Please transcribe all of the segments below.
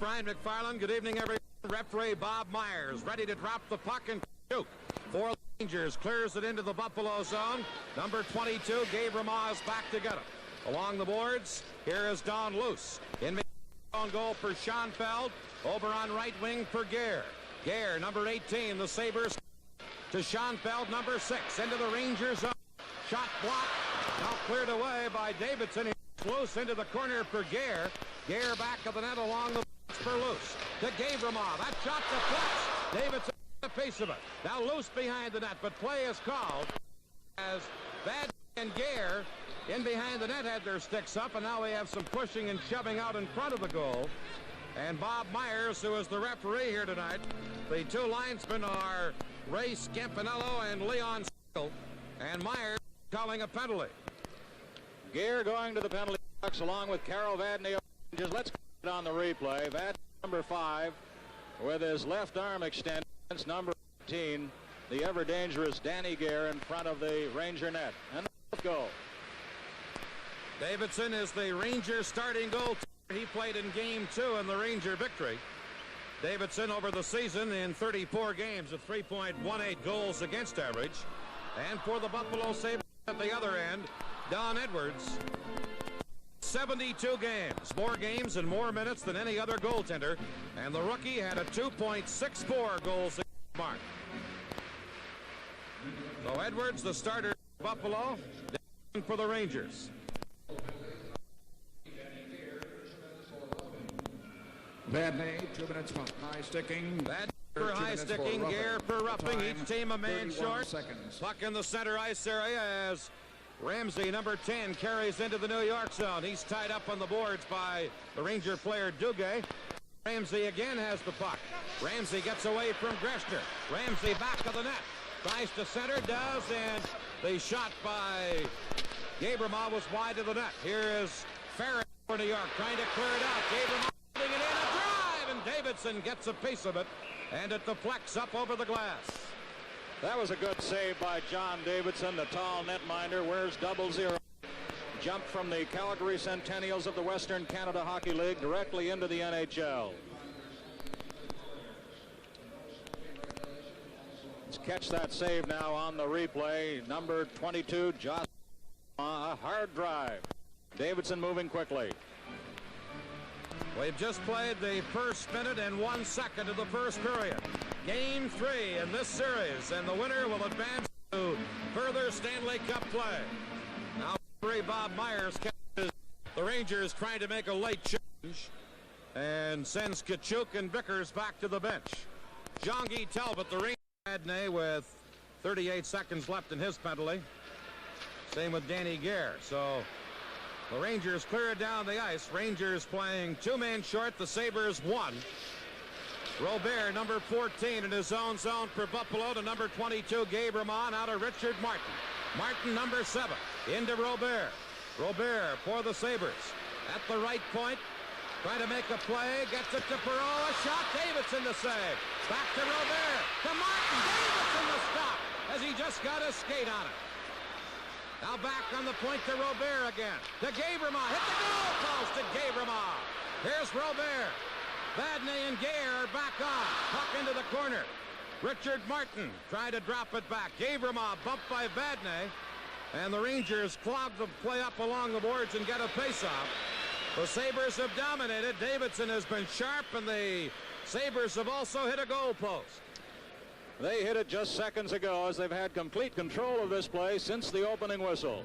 Brian McFarland. Good evening, everyone. Referee Bob Myers ready to drop the puck and shoot. For the Rangers, clears it into the Buffalo zone. Number 22, Gabe Ramah is back to get it. Along the boards, here is Don Luce. In on goal for Schoenfeld. Over on right wing for Gare. Gare, number 18, the Sabres to Schoenfeld, number 6, into the Rangers zone. Shot blocked. Now cleared away by Davidson. Loose into the corner for Gare. Gare back of the net along the for Loose. To Gabe Ramah. That shot deflects. Davidson a piece of it. Now Loose behind the net, but play is called as Bad and Gare in behind the net had their sticks up, and now we have some pushing and shoving out in front of the goal. And Bob Myers, who is the referee here tonight, the two linesmen are Ray Scampanello and Leon Steele, and Myers calling a penalty. Gare going to the penalty box along with Carol Vadney. Just let's get on the replay. Vadney, number 5, with his left arm extended against number 18, the ever dangerous Danny Gare in front of the Ranger net. And let's go. Davidson is the Rangers starting goaltender. He played in game 2 in the Ranger victory. Davidson over the season in 34 games of 3.18 goals against average. And for the Buffalo Sabres at the other end, Don Edwards, 72 games, more games and more minutes than any other goaltender, and the rookie had a 2.64 goals mark. So Edwards, the starter for Buffalo, for the Rangers. Vadney, 2 minutes for high sticking. Vadney for high sticking, Gare for roughing. Each team a man short. Puck in the center ice area as Ramsey, number 10, carries into the New York zone. He's tied up on the boards by the Ranger player Duguay. Ramsey again has the puck. Ramsey gets away from Greshner. Ramsey back of the net. Tries to center, does, and the shot by Gabe Ramah was wide of the net. Here is Farrell for New York trying to clear it out. Gabe Ramah putting it in, a drive, and Davidson gets a piece of it, and it deflects up over the glass. That was a good save by John Davidson, the tall netminder. Wears 00. Jumped from the Calgary Centennials of the Western Canada Hockey League directly into the NHL. Let's catch that save now on the replay. Number 22, Josh. A hard drive. Davidson moving quickly. We've just played the first minute and 1 second of the first period. Game 3 in this series, and the winner will advance to further Stanley Cup play. Now, referee Bob Myers catches the Rangers trying to make a late change and sends Kachuk and Vickers back to the bench. Jean-Guy Talbot, the Rangers, Vadney with 38 seconds left in his penalty. Same with Danny Gare. So the Rangers clear it down the ice. Rangers playing 2-man short. The Sabres 1. Robert, number 14, in his own zone for Buffalo to number 22, Gabe Ramah, out of Richard Martin. Martin, number 7, into Robert. Robert for the Sabres. At the right point, trying to make a play, gets it to Perreault, a shot, Davidson to save. Back to Robert, to Martin, Davidson to stop, as he just got a skate on it. Now back on the point to Robert again, to Gabe Ramah, hit the goal post to Gabe Ramah. Here's Robert. Vadney and Gare are back on. Puck into the corner. Richard Martin trying to drop it back. Gabe Ramah bumped by Vadney. And the Rangers clog the play up along the boards and get a face-off. The Sabres have dominated. Davidson has been sharp, and the Sabres have also hit a goal post. They hit it just seconds ago as they've had complete control of this play since the opening whistle.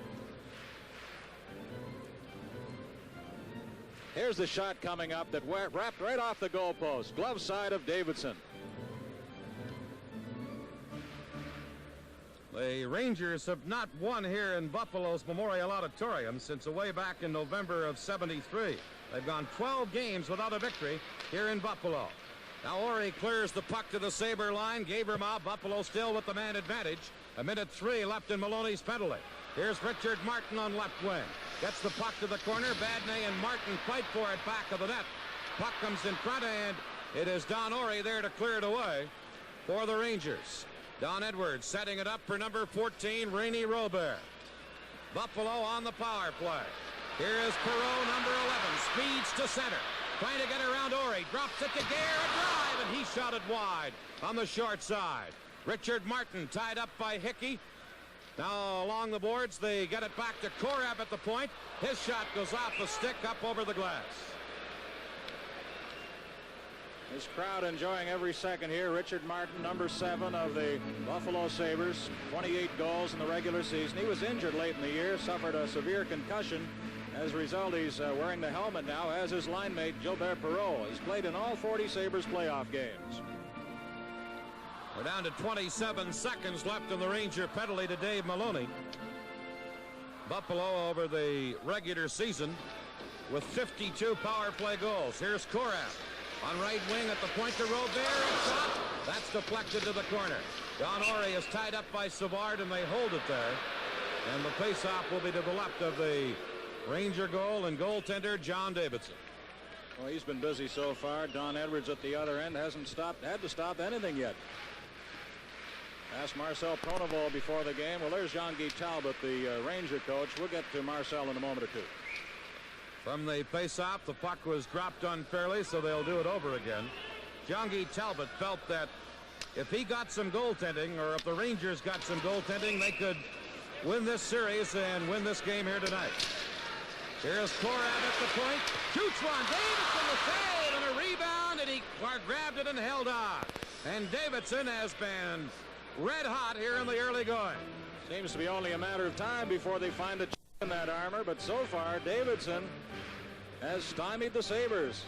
Here's the shot coming up that wrapped right off the goalpost. Glove side of Davidson. The Rangers have not won here in Buffalo's Memorial Auditorium since way back in November of '73. They've gone 12 games without a victory here in Buffalo. Now Ori clears the puck to the Sabre line. Gabe Ramah, Buffalo still with the man advantage. 1:03 left in Maloney's penalty. Here's Richard Martin on left wing. Gets the puck to the corner. Vadney and Martin fight for it back of the net. Puck comes in front, and it is Don Ori there to clear it away for the Rangers. Don Edwards setting it up for number 14, Rainy Robert. Buffalo on the power play. Here is Perreault, number 11, speeds to center. trying to get around Ori. Drops it to Gare, a drive, and he shot it wide on the short side. Richard Martin tied up by Hickey. Now along the boards, they get it back to Korab at the point. His shot goes off the stick up over the glass. This crowd enjoying every second here. Richard Martin, number 7 of the Buffalo Sabres, 28 goals in the regular season. He was injured late in the year, suffered a severe concussion. As a result, he's wearing the helmet now, as his line mate Gilbert Perreault. He's played in all 40 Sabres playoff games. We're down to 27 seconds left in the Ranger penalty to Dave Maloney. Buffalo over the regular season with 52 power play goals. Here's Korab on right wing at the point to Robert. A shot. That's deflected to the corner. Don Ori is tied up by Savard, and they hold it there. And the faceoff will be to the left of the Ranger goal and goaltender John Davidson. Well, he's been busy so far. Don Edwards at the other end hasn't had to stop anything yet. Asked Marcel Pronovost before the game. Well, there's Jean-Guy Talbot, the Ranger coach. We'll get to Marcel in a moment or two. From the face-off, the puck was dropped unfairly, so they'll do it over again. Jean-Guy Talbot felt that if he got some goaltending, or if the Rangers got some goaltending, they could win this series and win this game here tonight. Here's Korab at the point. Shoots one. Davidson the save and a rebound, and he grabbed it and held on. And Davidson has been red hot here in the early going. Seems to be only a matter of time before they find a chip in that armor, but so far Davidson has stymied the Sabres.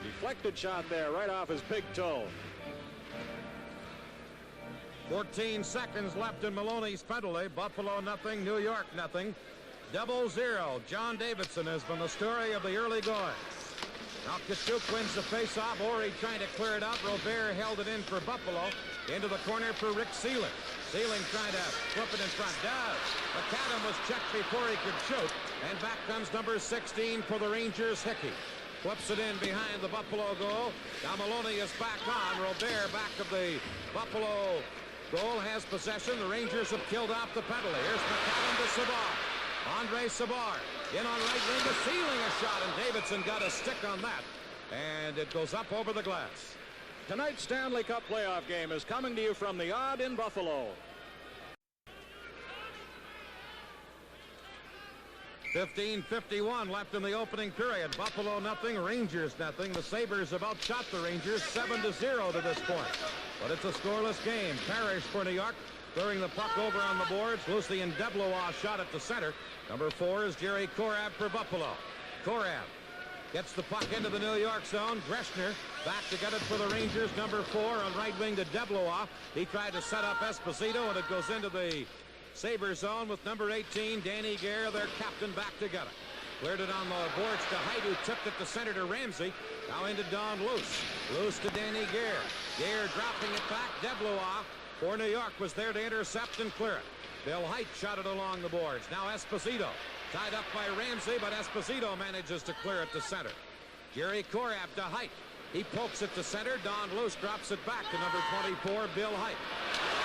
Deflected shot there right off his big toe. 14 seconds left in Maloney's penalty. Buffalo nothing, New York nothing. 0-0. John Davidson has been the story of the early going. Now Tkachuk wins the faceoff. Ori trying to clear it out. Robert held it in for Buffalo. Into the corner for Rick Seeling. Seeling trying to flip it in front. Does. McAdam was checked before he could shoot. And back comes number 16 for the Rangers, Hickey. Flips it in behind the Buffalo goal. Now Maloney is back on. Robert back of the Buffalo goal has possession. The Rangers have killed off the penalty. Here's McAdam to Savard. Andre Savard in on right wing to Sealing a shot, and Davidson got a stick on that, and it goes up over the glass. Tonight's Stanley Cup playoff game is coming to you from the Odd in Buffalo. 15:51 left in the opening period. Buffalo nothing, Rangers nothing. The Sabres have outshot the Rangers 7-0 to this point. But it's a scoreless game. Parrish for New York, throwing the puck over on the boards. Lucien Deblois shot at the center. Number 4 is Jerry Korab for Buffalo. Korab gets the puck into the New York zone. Greshner back to get it for the Rangers. Number 4 on right wing to Deblois. He tried to set up Esposito, and it goes into the Sabre zone with number 18, Danny Gare, their captain, back to get it. Cleared it on the boards to Haidt, who tipped it to center to Ramsey. Now into Don Luce. Luce to Danny Gare. Gare dropping it back. Deblois for New York was there to intercept and clear it. Bill Haidt shot it along the boards. Now Esposito tied up by Ramsey, but Esposito manages to clear it to center. Jerry Korab to Haidt. He pokes it to center. Don Luce drops it back to number 24, Bill Haidt.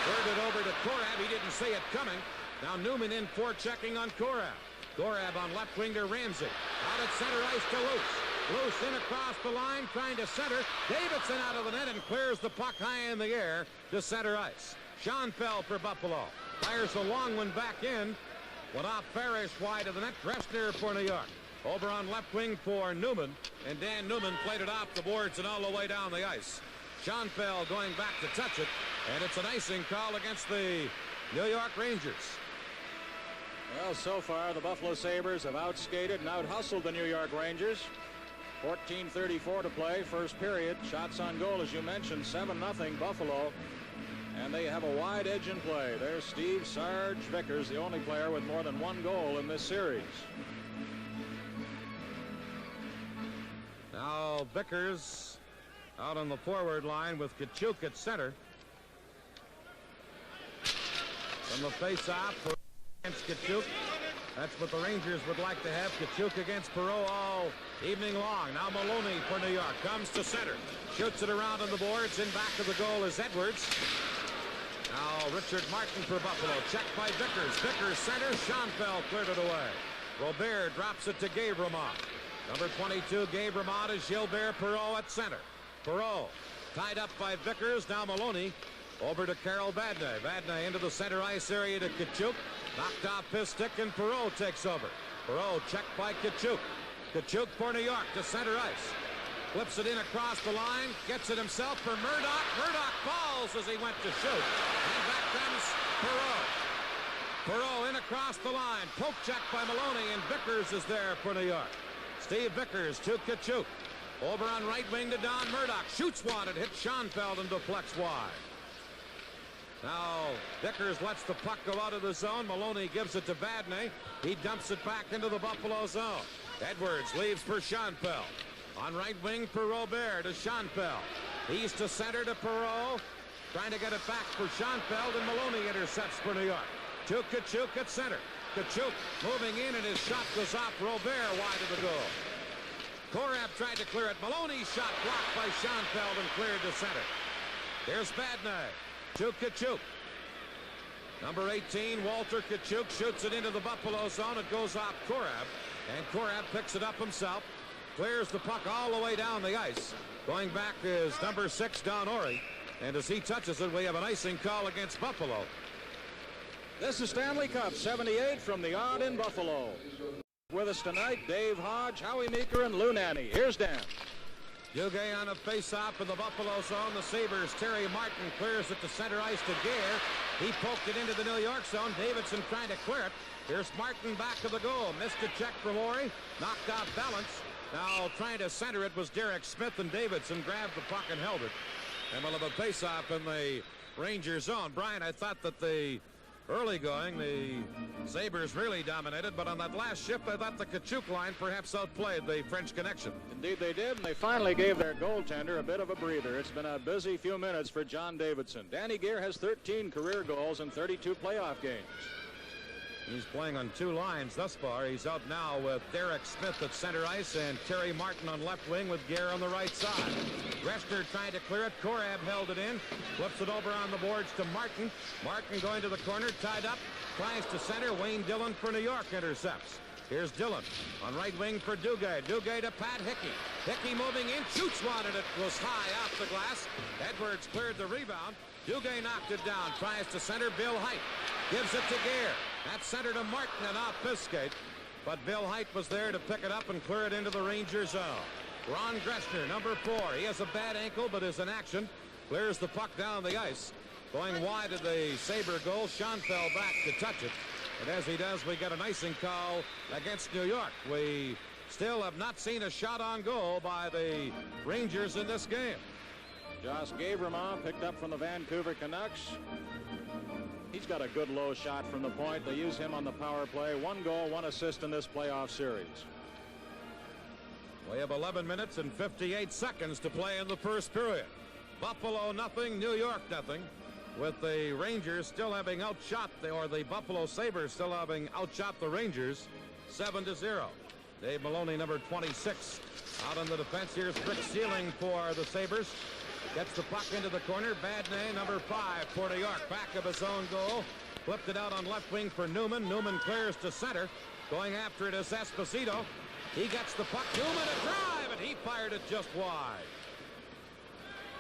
Cleared it over to Korab. He didn't see it coming. Now Newman in for checking on Korab. Korab on left wing to Ramsey. Out at center ice to Luce. Luce in across the line, trying to center. Davidson out of the net and clears the puck high in the air to center ice. Schoenfeld for Buffalo. Fires the long one back in. Went off Parrish wide of the net. Greshner for New York. Over on left wing for Newman. And Dan Newman played it off the boards and all the way down the ice. Schoenfeld going back to touch it. And it's an icing call against the New York Rangers. Well, so far the Buffalo Sabres have outskated and out-hustled the New York Rangers. 14:34 to play, first period. Shots on goal, as you mentioned, 7-0 Buffalo. And they have a wide edge in play. There's Steve Sarge Vickers, the only player with more than one goal in this series. Now Vickers out on the forward line with Tkachuk at center. From the face-off against Tkachuk. That's what the Rangers would like to have. Tkachuk against Perreault all evening long. Now Maloney for New York comes to center. Shoots it around on the boards. In back of the goal is Edwards. Now Richard Martin for Buffalo. Checked by Vickers. Vickers center. Schoenfeld cleared it away. Robert drops it to Gavremov. Number 22, Gabe Ramad, is Gilbert Perreault at center. Perreault tied up by Vickers. Now Maloney over to Carol Vadnais. Vadnais into the center ice area to Tkachuk. Knocked off his stick, and Perreault takes over. Perreault checked by Tkachuk. Tkachuk for New York to center ice. Flips it in across the line. Gets it himself for Murdoch. Murdoch falls as he went to shoot. And back comes Perreault. Perreault in across the line. Poke check by Maloney, and Vickers is there for New York. Steve Vickers to Tkachuk. Over on right wing to Don Murdoch. Shoots wanted. Hits Schoenfeld and deflects wide. Now Vickers lets the puck go out of the zone. Maloney gives it to Vadnais. He dumps it back into the Buffalo zone. Edwards leaves for Schoenfeld. On right wing for Robert to Schoenfeld. He's to center to Perreault. Trying to get it back for Schoenfeld, and Maloney intercepts for New York. To Tkachuk at center. Tkachuk moving in, and his shot goes off Robert wide of the goal. Korab tried to clear it. Maloney's shot blocked by Schoenfeld and cleared to center. Here's Vadnais to Tkachuk. Number 18, Walter Tkachuk, shoots it into the Buffalo zone. It goes off Korab, and Korab picks it up himself. Clears the puck all the way down the ice. Going back is number 6, Don Orey. And as he touches it, we have an icing call against Buffalo. This is Stanley Cup 78 from the Odd in Buffalo. With us tonight, Dave Hodge, Howie Meeker, and Lou Nanne. Here's Dan. Duguay on a face-off in the Buffalo zone. The Sabres, Terry Martin clears it to center ice to Gare. He poked it into the New York zone. Davidson trying to clear it. Here's Martin back to the goal. Missed a check from Orey. Knocked out balance. Now trying to center it was Derek Smith, and Davidson grabbed the puck and held it. And we'll have a face-off in the Ranger zone. Brian, I thought that the early going, the Sabres really dominated, but on that last shift, I thought the Tkachuk line perhaps outplayed the French connection. Indeed they did, and they finally gave their goaltender a bit of a breather. It's been a busy few minutes for John Davidson. Danny Gare has 13 career goals in 32 playoff games. He's playing on 2 lines thus far. He's out now with Derek Smith at center ice and Terry Martin on left wing with Gare on the right side. Greshner trying to clear it. Korab held it in. Flips it over on the boards to Martin. Martin going to the corner, tied up. Tries to center. Wayne Dillon for New York intercepts. Here's Dillon on right wing for Duguay. Duguay to Pat Hickey. Hickey moving in. Shoots wanted. It was high off the glass. Edwards cleared the rebound. Duguay knocked it down. Tries to center. Bill Height gives it to Gare. That's center to Martin and off Piskate. But Bill Height was there to pick it up and clear it into the Ranger zone. Ron Greshner, number 4. He has a bad ankle but is in action. Clears the puck down the ice. Going wide of the Sabre goal. Schoenfeld back to touch it. And as he does, we get an icing call against New York. We still have not seen a shot on goal by the Rangers in this game. Josh Gabremont picked up from the Vancouver Canucks. He's got a good low shot from the point. They use him on the power play. 1 goal, 1 assist in this playoff series. We have 11 minutes and 58 seconds to play in the first period. Buffalo nothing, New York nothing. With the Rangers still having outshot, or the Buffalo Sabres still having outshot the Rangers 7-0. Dave Maloney, number 26, out on the defense. Here's Rick Sealing for the Sabres. Gets the puck into the corner. Vadnais, number 5 for New York. Back of his own goal. Flipped it out on left wing for Newman. Newman clears to center. Going after it is Esposito. He gets the puck. Newman a drive, and he fired it just wide.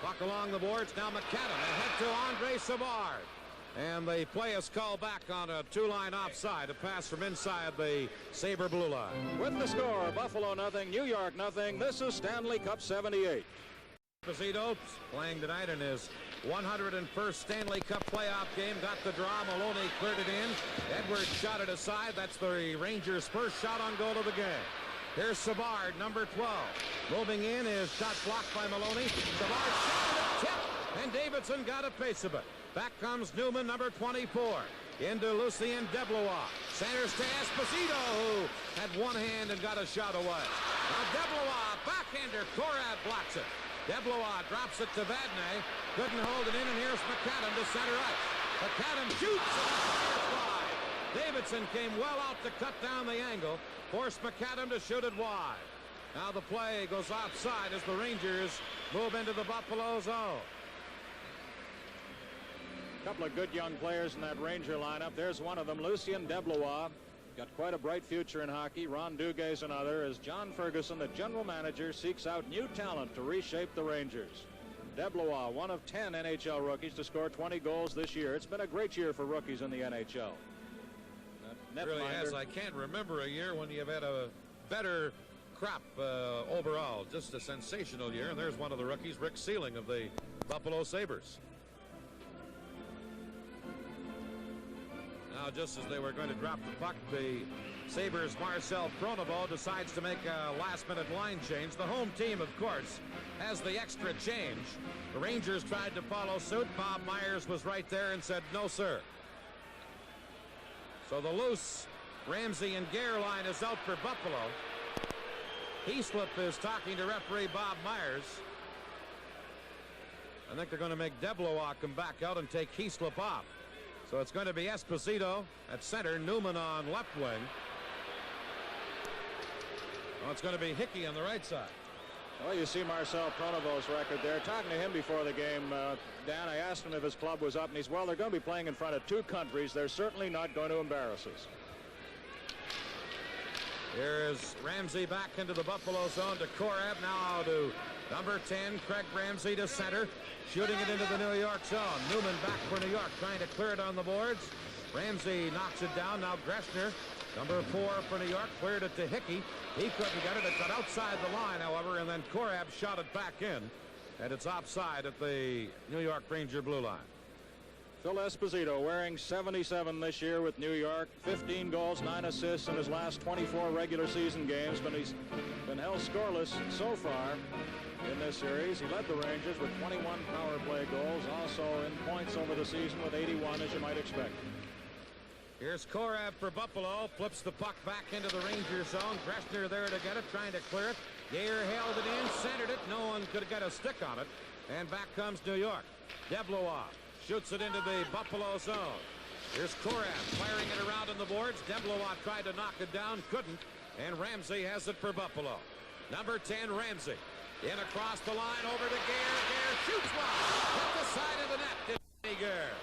Puck along the boards. Now McAdam ahead to Andre Savard. And the play is called back on a 2-line offside. A pass from inside the Sabre blue line. With the score, Buffalo nothing, New York nothing. This is Stanley Cup 78. Esposito playing tonight in his 101st Stanley Cup playoff game. Got the draw. Maloney cleared it in. Edwards shot it aside. That's the Rangers' first shot on goal of the game. Here's Savard, number 12. Moving in is shot blocked by Maloney. Savard shot it, tip, and Davidson got a piece of it. Back comes Newman, number 24. Into Lucien Deblois. Centers to Esposito, who had one hand and got a shot away. Now Deblois, backhander. Korab blocks it. Deblois drops it to Vadnais. Couldn't hold it in, and here's McAdam to center ice. McAdam shoots and fires wide. Davidson came well out to cut down the angle. Forced McAdam to shoot it wide. Now the play goes offside as the Rangers move into the Buffalo zone. A couple of good young players in that Ranger lineup. There's one of them, Lucien Deblois. got quite a bright future in hockey. Ron Duguay's another, as John Ferguson, the general manager, seeks out new talent to reshape the Rangers. DeBlois, one of 10 NHL rookies to score 20 goals this year. It's been a great year for rookies in the NHL. It really has. I can't remember a year when you've had a better crop overall. Just a sensational year. And there's one of the rookies, Rick Sealing of the Buffalo Sabres. Now, just as they were going to drop the puck, the Sabres' Marcel Pronovo decides to make a last-minute line change. The home team, of course, has the extra change. The Rangers tried to follow suit. Bob Myers was right there and said, no, sir. So the loose Ramsey and Gare line is out for Buffalo. Heaslip is talking to referee Bob Myers. I think they're going to make DeBlois come back out and take Heaslip off. So it's going to be Esposito at center, Newman on left wing. Oh, it's going to be Hickey on the right side. Well, you see Marcel Pronovo's record there. Talking to him before the game, Dan, I asked him if his club was up, and he's, well, they're going to be playing in front of 2 countries. They're certainly not going to embarrass us. Here's Ramsey back into the Buffalo zone to Korab. Now to number 10, Craig Ramsey to center. Shooting it into the New York zone. Newman back for New York, trying to clear it on the boards. Ramsey knocks it down. Now Greshner, number 4 for New York, cleared it to Hickey. He couldn't get it. It got outside the line, however, and then Korab shot it back in. And it's offside at the New York Ranger blue line. Phil Esposito wearing 77 this year with New York. 15 goals, 9 assists in his last 24 regular season games, but he's been held scoreless so far in this series. He led the Rangers with 21 power play goals, also in points over the season with 81, as you might expect. Here's Korab for Buffalo, flips the puck back into the Ranger zone. Greshner there to get it, trying to clear it. Gare held it in, centered it. No one could get a stick on it. And back comes New York. DeBlois shoots it into the Buffalo zone. Here's Korab firing it around on the boards. DeBlois tried to knock it down, couldn't. And Ramsey has it for Buffalo. Number 10, Ramsey. In across the line, over to Gare. Gare shoots one. Hit the side of the net. Did Gare.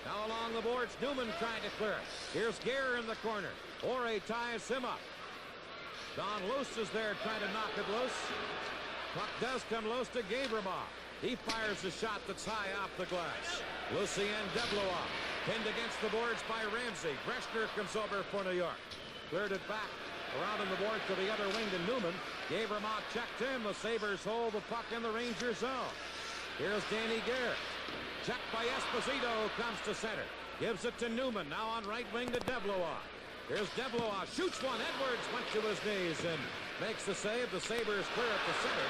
Now along the boards, Newman trying to clear it. Here's Gare in the corner. Ore ties him up. Don Luce is there trying to knock it loose. Puck does come loose to Gabremont. He fires a shot that's high off the glass. Lucien DeBlois pinned against the boards by Ramsey. Greshner comes over for New York. Cleared it back around on the board to the other wing to Newman. Gabremont checked him. The Sabres hold the puck in the Ranger zone. Here's Danny Gare. Checked by Esposito, who comes to center. Gives it to Newman. Now on right wing to DeBlois. Here's DeBlois. Shoots one. Edwards went to his knees and makes the save. The Sabres clear at the center.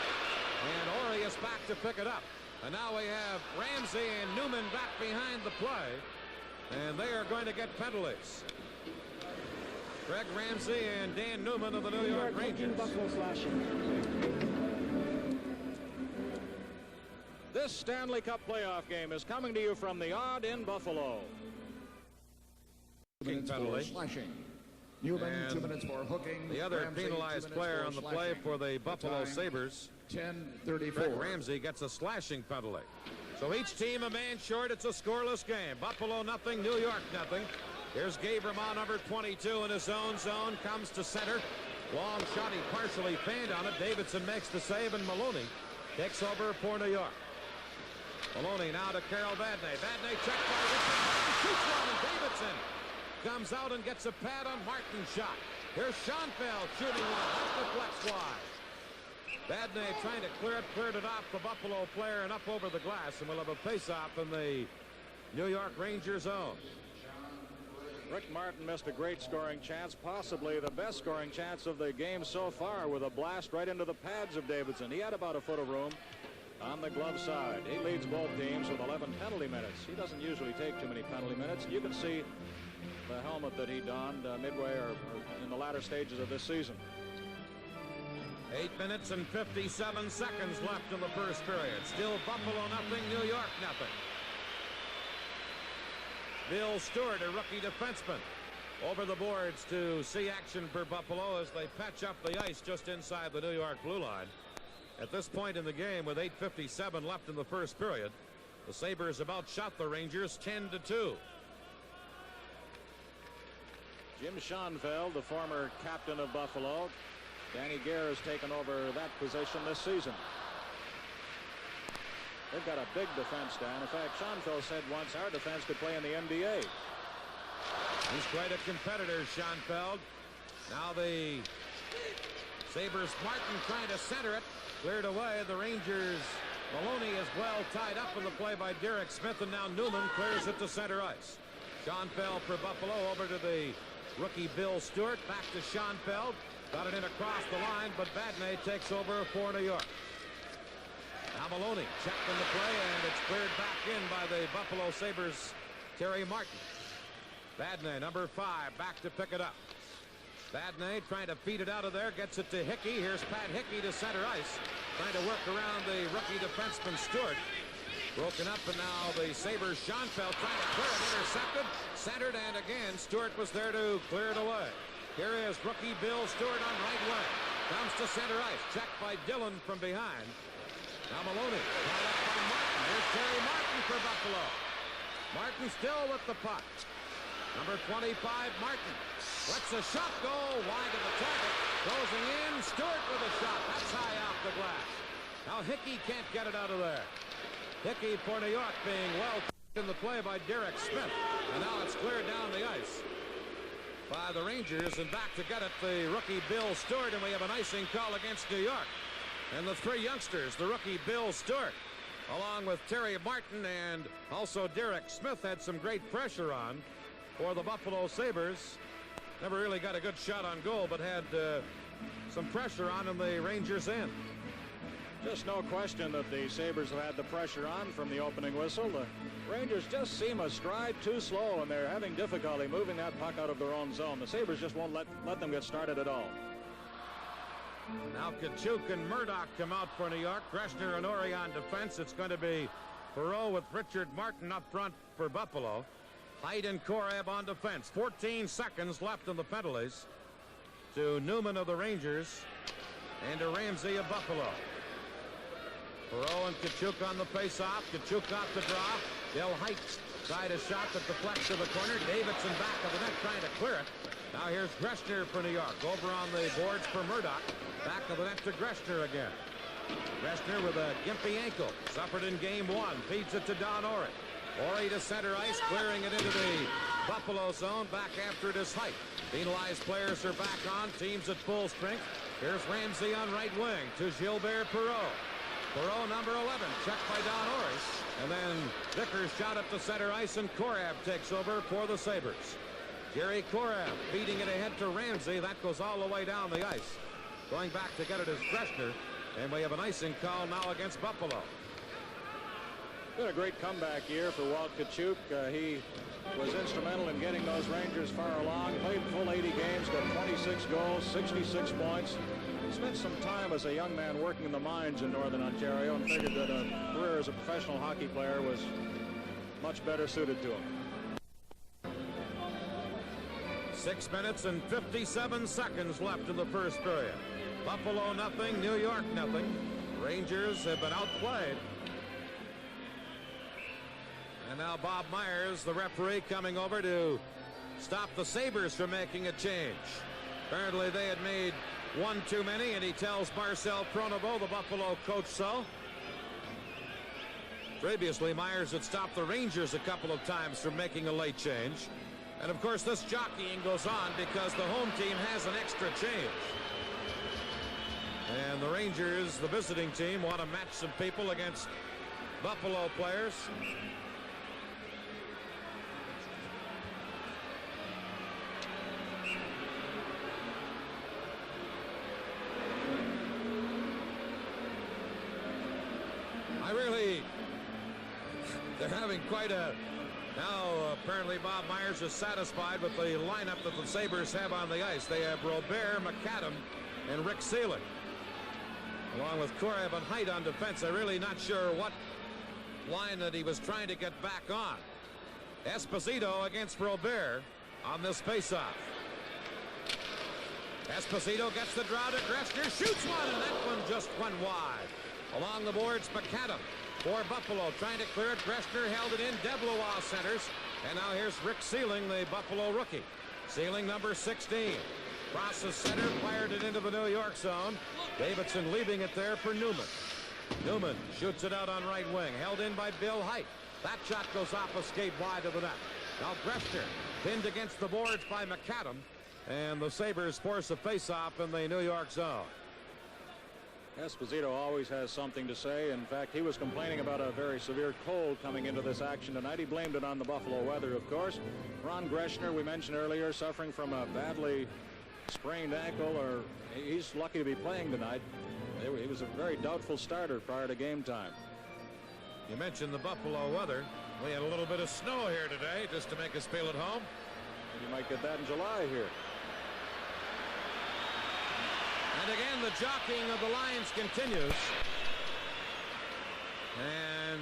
And Ore is back to pick it up. And now we have Ramsey and Newman back behind the play. And they are going to get penalties. Craig Ramsey and Dan Newman of the New York Rangers. This Stanley Cup playoff game is coming to you from the Odd in Buffalo. 2 minutes for slashing. Newman, 2 minutes for hooking. The other Ramsey, penalized player on the play for the Buffalo Sabres, 10:34. Craig Ramsey, gets a slashing penalty. So each team a man short. It's a scoreless game. Buffalo nothing, New York nothing. Here's Gabremont, number 22 in his own zone, comes to center. Long shot, he partially fanned on it. Davidson makes the save, and Maloney takes over for New York. Maloney now to Carol Vadnais. Vadnais checked by Richard. Shoots one, and Davidson comes out and gets a pad on Martin's shot. Here's Schoenfeld shooting one. That's the flex wide. Vadnais trying to clear it, cleared it off the Buffalo player and up over the glass, and we'll have a face-off in the New York Ranger zone. Rick Martin missed a great scoring chance, possibly the best scoring chance of the game so far, with a blast right into the pads of Davidson. He had about a foot of room on the glove side. He leads both teams with 11 penalty minutes. He doesn't usually take too many penalty minutes. You can see the helmet that he donned midway or in the latter stages of this season. 8 minutes and 57 seconds left in the first period. Still Buffalo nothing, New York nothing. Bill Stewart, a rookie defenseman, over the boards to see action for Buffalo as they patch up the ice just inside the New York blue line. At this point in the game, with 8:57 left in the first period, the Sabres about shot the Rangers 10-2. Jim Schoenfeld, the former captain of Buffalo. Danny Gare has taken over that position this season. They've got a big defense, Dan. In fact, Schoenfeld said once our defense could play in the NBA. He's quite a competitor, Schoenfeld. Now the Sabres, Martin trying to center it. Cleared away. The Rangers, Maloney is well tied up in the play by Derek Smith, and now Newman clears it to center ice. Schoenfeld for Buffalo over to the rookie Bill Stewart. Back to Schoenfeld. Got it in across the line, but Badney takes over for New York. Now Maloney checked in the play, and it's cleared back in by the Buffalo Sabres, Terry Martin. Badney, number 5, back to pick it up. Badney trying to feed it out of there, gets it to Hickey. Here's Pat Hickey to center ice, trying to work around the rookie defenseman Stewart. Broken up, and now the Sabres, Schoenfeld trying to clear it, intercepted, centered, and again Stewart was there to clear it away. Here is rookie Bill Stewart on right wing. Comes to center ice, checked by Dillon from behind. Now Maloney, tied up by Martin. Here's Terry Martin for Buffalo. Martin still with the puck. Number 25, Martin. Lets a shot go wide of the target. Closing in, Stewart with a shot. That's high off the glass. Now Hickey can't get it out of there. Hickey for New York being well in the play by Derek Smith. And now it's cleared down the ice by the Rangers, and back to get it the rookie Bill Stewart, and we have an icing call against New York. And the 3 youngsters, the rookie Bill Stewart, along with Terry Martin and also Derek Smith, had some great pressure on for the Buffalo Sabres. Never really got a good shot on goal, but had some pressure on in the Rangers' end. Just no question that the Sabres have had the pressure on from the opening whistle. The Rangers just seem a stride too slow, and they're having difficulty moving that puck out of their own zone. The Sabres just won't let them get started at all. Now Kachuk and Murdoch come out for New York. Greshner and Ori on defense. It's going to be Perreault with Richard Martin up front for Buffalo. Height and Korab on defense. 14 seconds left in the penalties to Newman of the Rangers and to Ramsey of Buffalo. Perreault and Kachuk on the face-off. Kachuk off the draw. Del Height tried a shot that deflects to the corner. Davidson back of the net trying to clear it. Now here's Greshner for New York. Over on the boards for Murdoch. Back of the net to Greshner again. Greshner with a gimpy ankle. Suffered in game 1. Feeds it to Don Ori. Ori to center ice, clearing it into the Buffalo zone. Back after it is Height. Penalized players are back on. Teams at full strength. Here's Ramsey on right wing to Gilbert Perreault. Perreault, number 11, checked by Don Ori. And then Vickers shot up to center ice, and Korab takes over for the Sabres. Jerry Korab feeding it ahead to Ramsey. That goes all the way down the ice. Going back to get it is Greshner. And we have an icing call now against Buffalo. Been a great comeback year for Walt Kachuk. He was instrumental in getting those Rangers far along. Played full 80 games, got 26 goals, 66 points. Spent some time as a young man working in the mines in Northern Ontario, and figured that a career as a professional hockey player was much better suited to him. 6 minutes and 57 seconds left in the first period. Buffalo nothing, New York nothing. Rangers have been outplayed. And now Bob Myers, the referee, coming over to stop the Sabres from making a change. Apparently they had made one too many, and he tells Marcel Pronovo, the Buffalo coach, so. Previously, Myers had stopped the Rangers a couple of times from making a late change. And of course, this jockeying goes on because the home team has an extra change. And the Rangers, the visiting team, want to match some people against Buffalo players. They're having quite a... Now, apparently, Bob Myers is satisfied with the lineup that the Sabres have on the ice. They have Robert, McAdam, and Rick Seelig, along with Korab and Height on defense. I'm really not sure what line that he was trying to get back on. Esposito against Robert on this faceoff. Esposito gets the draw to Greshner, shoots one, and that one just went wide. Along the boards, McAdam for Buffalo, trying to clear it. Greshner held it in. Deblois centers. And now here's Rick Seelig, the Buffalo rookie. Sealing number 16. Cross the center, fired it into the New York zone. Davidson leaving it there for Newman. Newman shoots it out on right wing, held in by Bill Height. That shot goes off a skate wide of the net. Now Greshner pinned against the boards by McAdam, and the Sabres force a face-off in the New York zone. Esposito always has something to say. In fact, he was complaining about a very severe cold coming into this action tonight. He blamed it on the Buffalo weather, of course. Ron Greshner, we mentioned earlier, suffering from a badly sprained ankle, or he's lucky to be playing tonight. He was a very doubtful starter prior to game time. You mentioned the Buffalo weather. We had a little bit of snow here today just to make us feel at home. You might get that in July here. And again, the jockeying of the Lions continues. And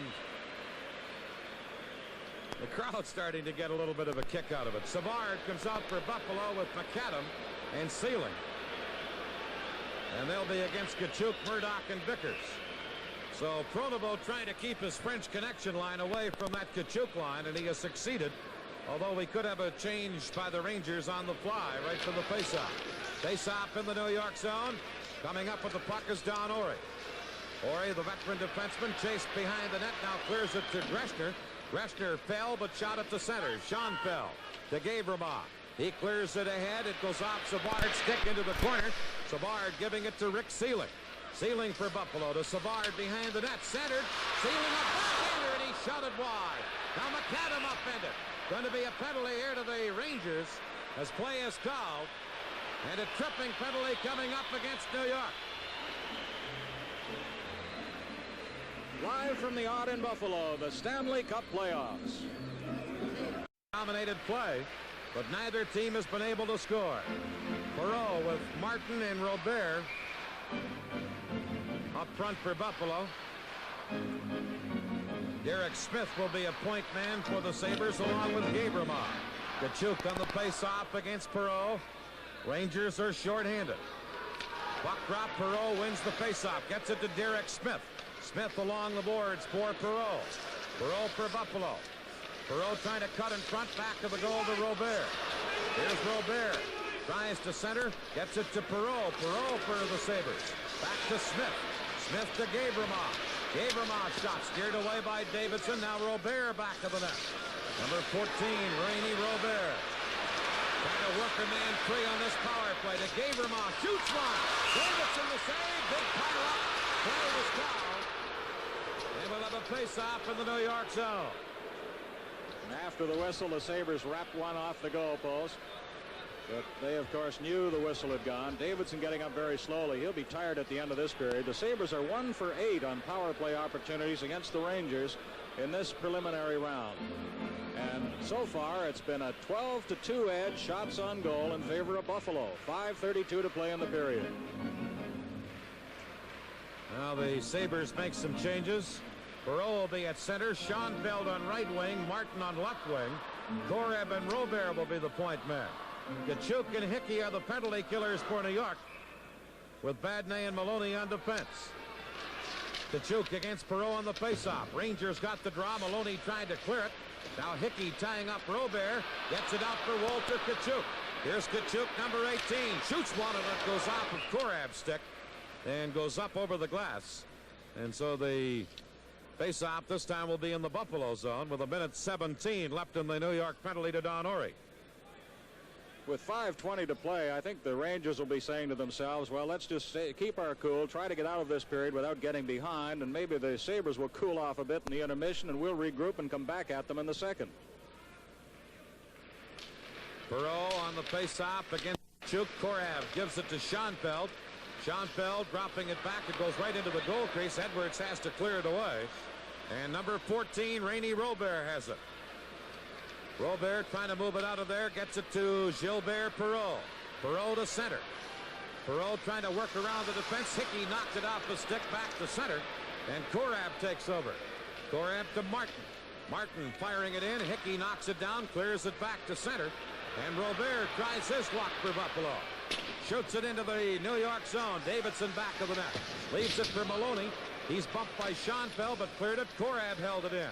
the crowd's starting to get a little bit of a kick out of it. Savard comes out for Buffalo with McAdam and Sealing. And they'll be against Kachuk, Murdoch, and Vickers. So Pronovo trying to keep his French connection line away from that Kachuk line, and he has succeeded. Although we could have a change by the Rangers on the fly right from the faceoff. Faceoff in the New York zone. Coming up with the puck is Don Orey. Orey, the veteran defenseman, chased behind the net, now clears it to Greshner. Greshner fell but shot at the center. Sean fell to Gavremont. He clears it ahead. It goes off Savard's stick into the corner. Savard giving it to Rick Sealing. Sealing for Buffalo to Savard behind the net. Centered. Sealing a backhander, and he shot it wide. Now McAdam upended. Going to be a penalty here to the Rangers as play is called. And a tripping penalty coming up against New York. Live from the Odd in Buffalo, the Stanley Cup playoffs. Dominated play, but neither team has been able to score. Perreault with Martin and Robert up front for Buffalo. Derek Smith will be a point man for the Sabres along with Gavremont. Kachuk on the face-off against Perreault. Rangers are shorthanded. Puck drop. Perreault wins the face-off. Gets it to Derek Smith. Smith along the boards for Perreault. Perreault for Buffalo. Perreault trying to cut in front. Back of the goal to Robert. Here's Robert. Tries to center. Gets it to Perreault. Perreault for the Sabres. Back to Smith. Smith to Gavremont. Gavremont shot steered away by Davidson. Now Robert back of the net. Number 14, Rainy Robert. Trying to work a man free on this power play to Gavremont. Shoots one. Davidson the save. Big pile up. Play was called. And we'll have a face-off in the New York zone. And after the whistle, the Sabres wrapped one off the goalpost. But they, of course, knew the whistle had gone. Davidson getting up very slowly. He'll be tired at the end of this period. The Sabres are 1 for 8 on power play opportunities against the Rangers in this preliminary round. And so far, it's been a 12-2 edge, shots on goal in favor of Buffalo. 5:32 to play in the period. Now the Sabres make some changes. Perreault will be at center. Schoenfeld on right wing. Martin on left wing. Koreb and Robert will be the point men. Kachuk and Hickey are the penalty killers for New York, with Badney and Maloney on defense. Kachuk against Perreault on the faceoff. Rangers got the draw. Maloney tried to clear it. Now Hickey tying up Robert. Gets it out for Walter Kachuk. Here's Kachuk, number 18. Shoots one, and it goes off of Koreb's stick and goes up over the glass. And so the faceoff this time will be in the Buffalo zone with 1:17 left in the New York penalty to Don Orey. With 5:20 to play, I think the Rangers will be saying to themselves, well, let's just keep our cool, try to get out of this period without getting behind, and maybe the Sabres will cool off a bit in the intermission, and we'll regroup and come back at them in the second. Perreault on the face-off against Kachuk. Korab gives it to Schoenfeld. Schoenfeld dropping it back. It goes right into the goal crease. Edwards has to clear it away. And number 14, Rainy Robert has it. Robert trying to move it out of there. Gets it to Gilbert Perreault. Perreault to center. Perreault trying to work around the defense. Hickey knocked it off the stick back to center. And Korab takes over. Korab to Martin. Martin firing it in. Hickey knocks it down. Clears it back to center. And Robert tries his luck for Buffalo. Shoots it into the New York zone. Davidson back of the net. Leaves it for Maloney. He's bumped by Schoenfeld but cleared it. Korab held it in.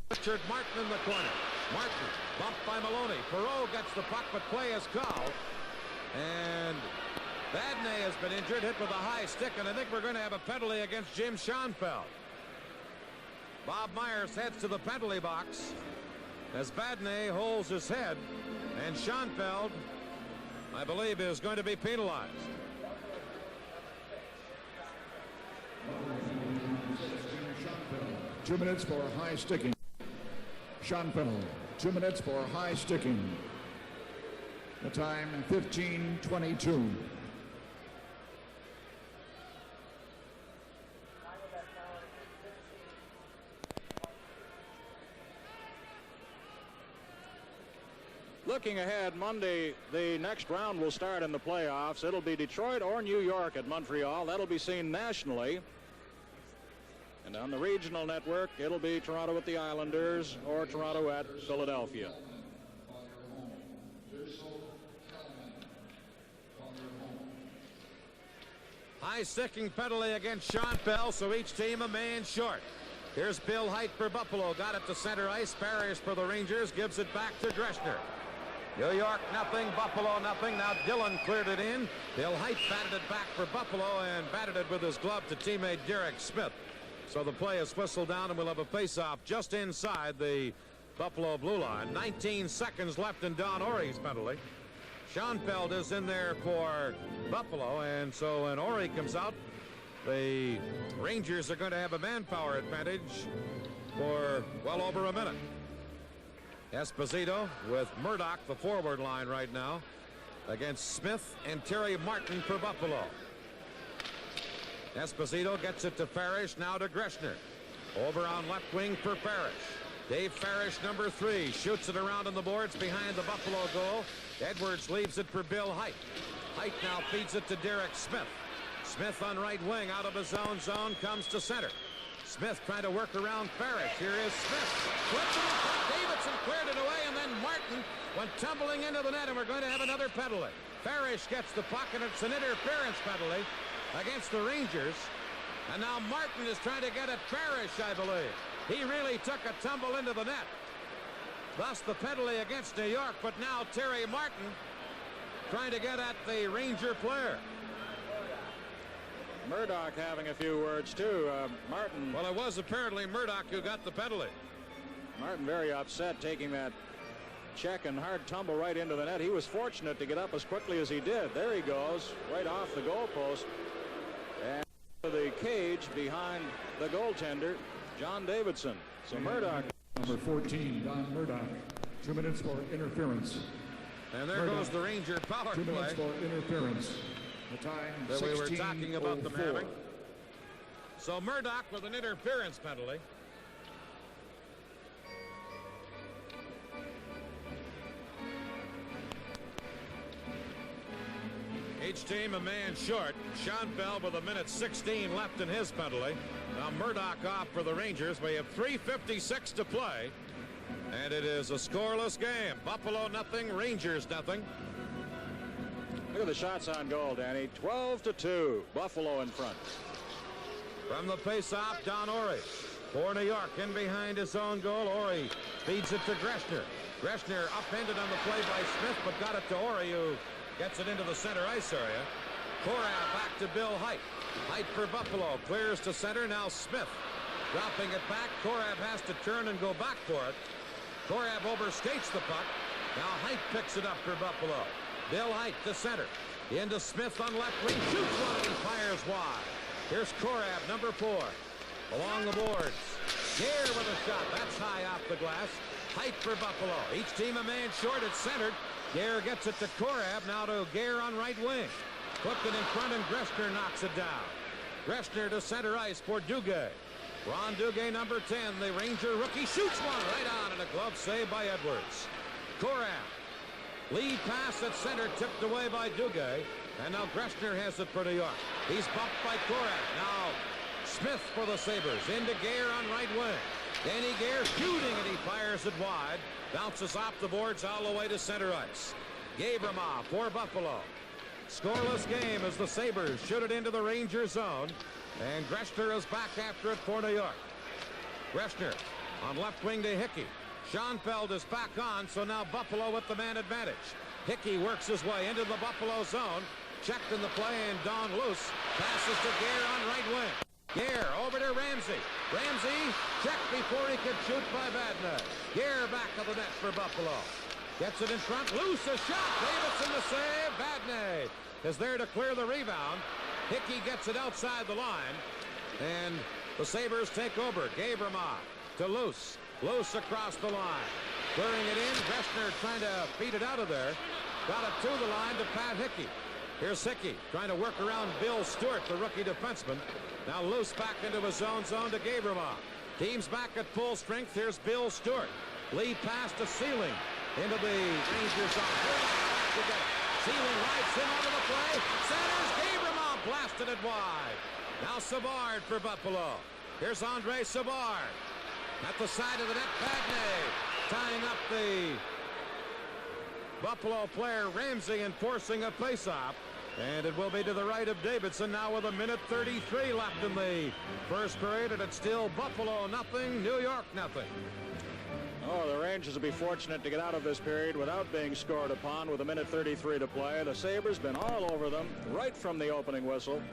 Richard Martin in the corner. Martin bumped by Maloney. Perreault gets the puck, but play is called. And Vadnais has been injured, hit with a high stick, and I think we're going to have a penalty against Jim Schoenfeld. Bob Myers heads to the penalty box as Vadnais holds his head, and Schoenfeld, I believe, is going to be penalized. Schoenfeld, 2 minutes for high sticking. Schoenfeld, 2 minutes for high sticking. The time 15:22. Looking ahead, Monday, the next round will start in the playoffs. It'll be Detroit or New York at Montreal. That'll be seen nationally. And on the regional network, it'll be Toronto at the Islanders or Toronto at Philadelphia. High sticking penalty against Schoenfeld, so each team a man short. Here's Bill Height for Buffalo. Got it to center ice. Parrish for the Rangers. Gives it back to Greshner. New York nothing, Buffalo nothing. Now Dillon cleared it in. Bill Height batted it back for Buffalo and batted it with his glove to teammate Derek Smith. So the play is whistled down, and we'll have a face-off just inside the Buffalo blue line. 19 seconds left in Don Orey's penalty. Schoenfeld is in there for Buffalo, and so when Orey comes out, the Rangers are going to have a manpower advantage for well over a minute. Esposito with Murdoch, the forward line right now, against Smith and Terry Martin for Buffalo. Esposito gets it to Parrish, now to Greshner. Over on left wing for Parrish. Dave Parrish, number 3, shoots it around on the boards behind the Buffalo goal. Edwards leaves it for Bill Height. Height now feeds it to Derek Smith. Smith on right wing, out of his own zone, comes to center. Smith trying to work around Parrish. Here is Smith. Flips it in front. Davidson cleared it away, and then Martin went tumbling into the net, and we're going to have another penalty. Parrish gets the puck, and it's an interference penalty against the Rangers. And now Martin is trying to get at Parrish, I believe. He really took a tumble into the net. Thus the penalty against New York, but now Terry Martin trying to get at the Ranger player. Murdoch having a few words too. Martin. Well, it was apparently Murdoch who got the penalty. Martin very upset, taking that check and hard tumble right into the net. He was fortunate to get up as quickly as he did. There he goes, right off the goalpost, and the cage behind the goaltender, John Davidson. So Murdoch. Number 14, Don Murdoch, 2 minutes for interference. And there Murdoch, goes the Ranger power 2 minutes play for interference. The time that we were talking about them 16:04. having. So Murdoch with an interference penalty. Each team a man short. Schoenfeld with 1:16 left in his penalty. Now Murdoch off for the Rangers. We have 3:56 to play. And it is a scoreless game. Buffalo nothing, Rangers nothing. Look at the shots on goal, Danny. 12-2. Buffalo in front. From the face-off, Don Orey for New York. In behind his own goal. Orey feeds it to Greshner. Greshner upended on the play by Smith, but got it to Orey, who gets it into the center ice area. Korab back to Bill Height. Height for Buffalo. Clears to center. Now Smith dropping it back. Korab has to turn and go back for it. Korab overskates the puck. Now Height picks it up for Buffalo. Bill Height to center. Into Smith on left wing. Shoots one and fires wide. Here's Korab, number 4. Along the boards. Gare with a shot. That's high off the glass. Height for Buffalo. Each team a man short. It's centered. Gare gets it to Korab. Now to Gare on right wing. Flipped it in front, and Greshner knocks it down. Greshner to center ice for Duguay. Ron Duguay, number 10. The Ranger rookie shoots one right on, and a glove save by Edwards. Korab. Lead pass at center, tipped away by Duguay. And now Greshner has it for New York. He's bumped by Korab. Now Smith for the Sabres. Into Gare on right wing. Danny Gare shooting, and he fires it wide. Bounces off the boards all the way to center ice. Gabremov for Buffalo. Scoreless game as the Sabres shoot it into the Ranger zone. And Greshner is back after it for New York. Greshner on left wing to Hickey. Schoenfeld is back on, so now Buffalo with the man advantage. Hickey works his way into the Buffalo zone. Checked in the play, and Don Luce passes to Gare on right wing. Gare over to Ramsey. Ramsey checked before he could shoot by Vadnais. Gare back of the net for Buffalo. Gets it in front. Luce a shot. Davidson the save. Vadnais is there to clear the rebound. Hickey gets it outside the line. And the Sabres take over. Gabremont to Luce. Luce across the line. Clearing it in. Greshner trying to beat it out of there. Got it to the line to Pat Hickey. Here's Hickey trying to work around Bill Stewart, the rookie defenseman. Now Luce back into his zone to Gabremont. Team's back at full strength. Here's Bill Stewart. Lee pass to Sealing into the Rangers zone. Sealing rides him out of the play. Centers. Gabremont blasted it wide. Now Savard for Buffalo. Here's Andre Savard. At the side of the net, Vadnais tying up the Buffalo player Ramsey and forcing a faceoff. And it will be to the right of Davidson now with 1:33 left in the first period, and it's still Buffalo nothing, New York nothing. Oh, the Rangers will be fortunate to get out of this period without being scored upon with 1:33 to play. The Sabres been all over them right from the opening whistle.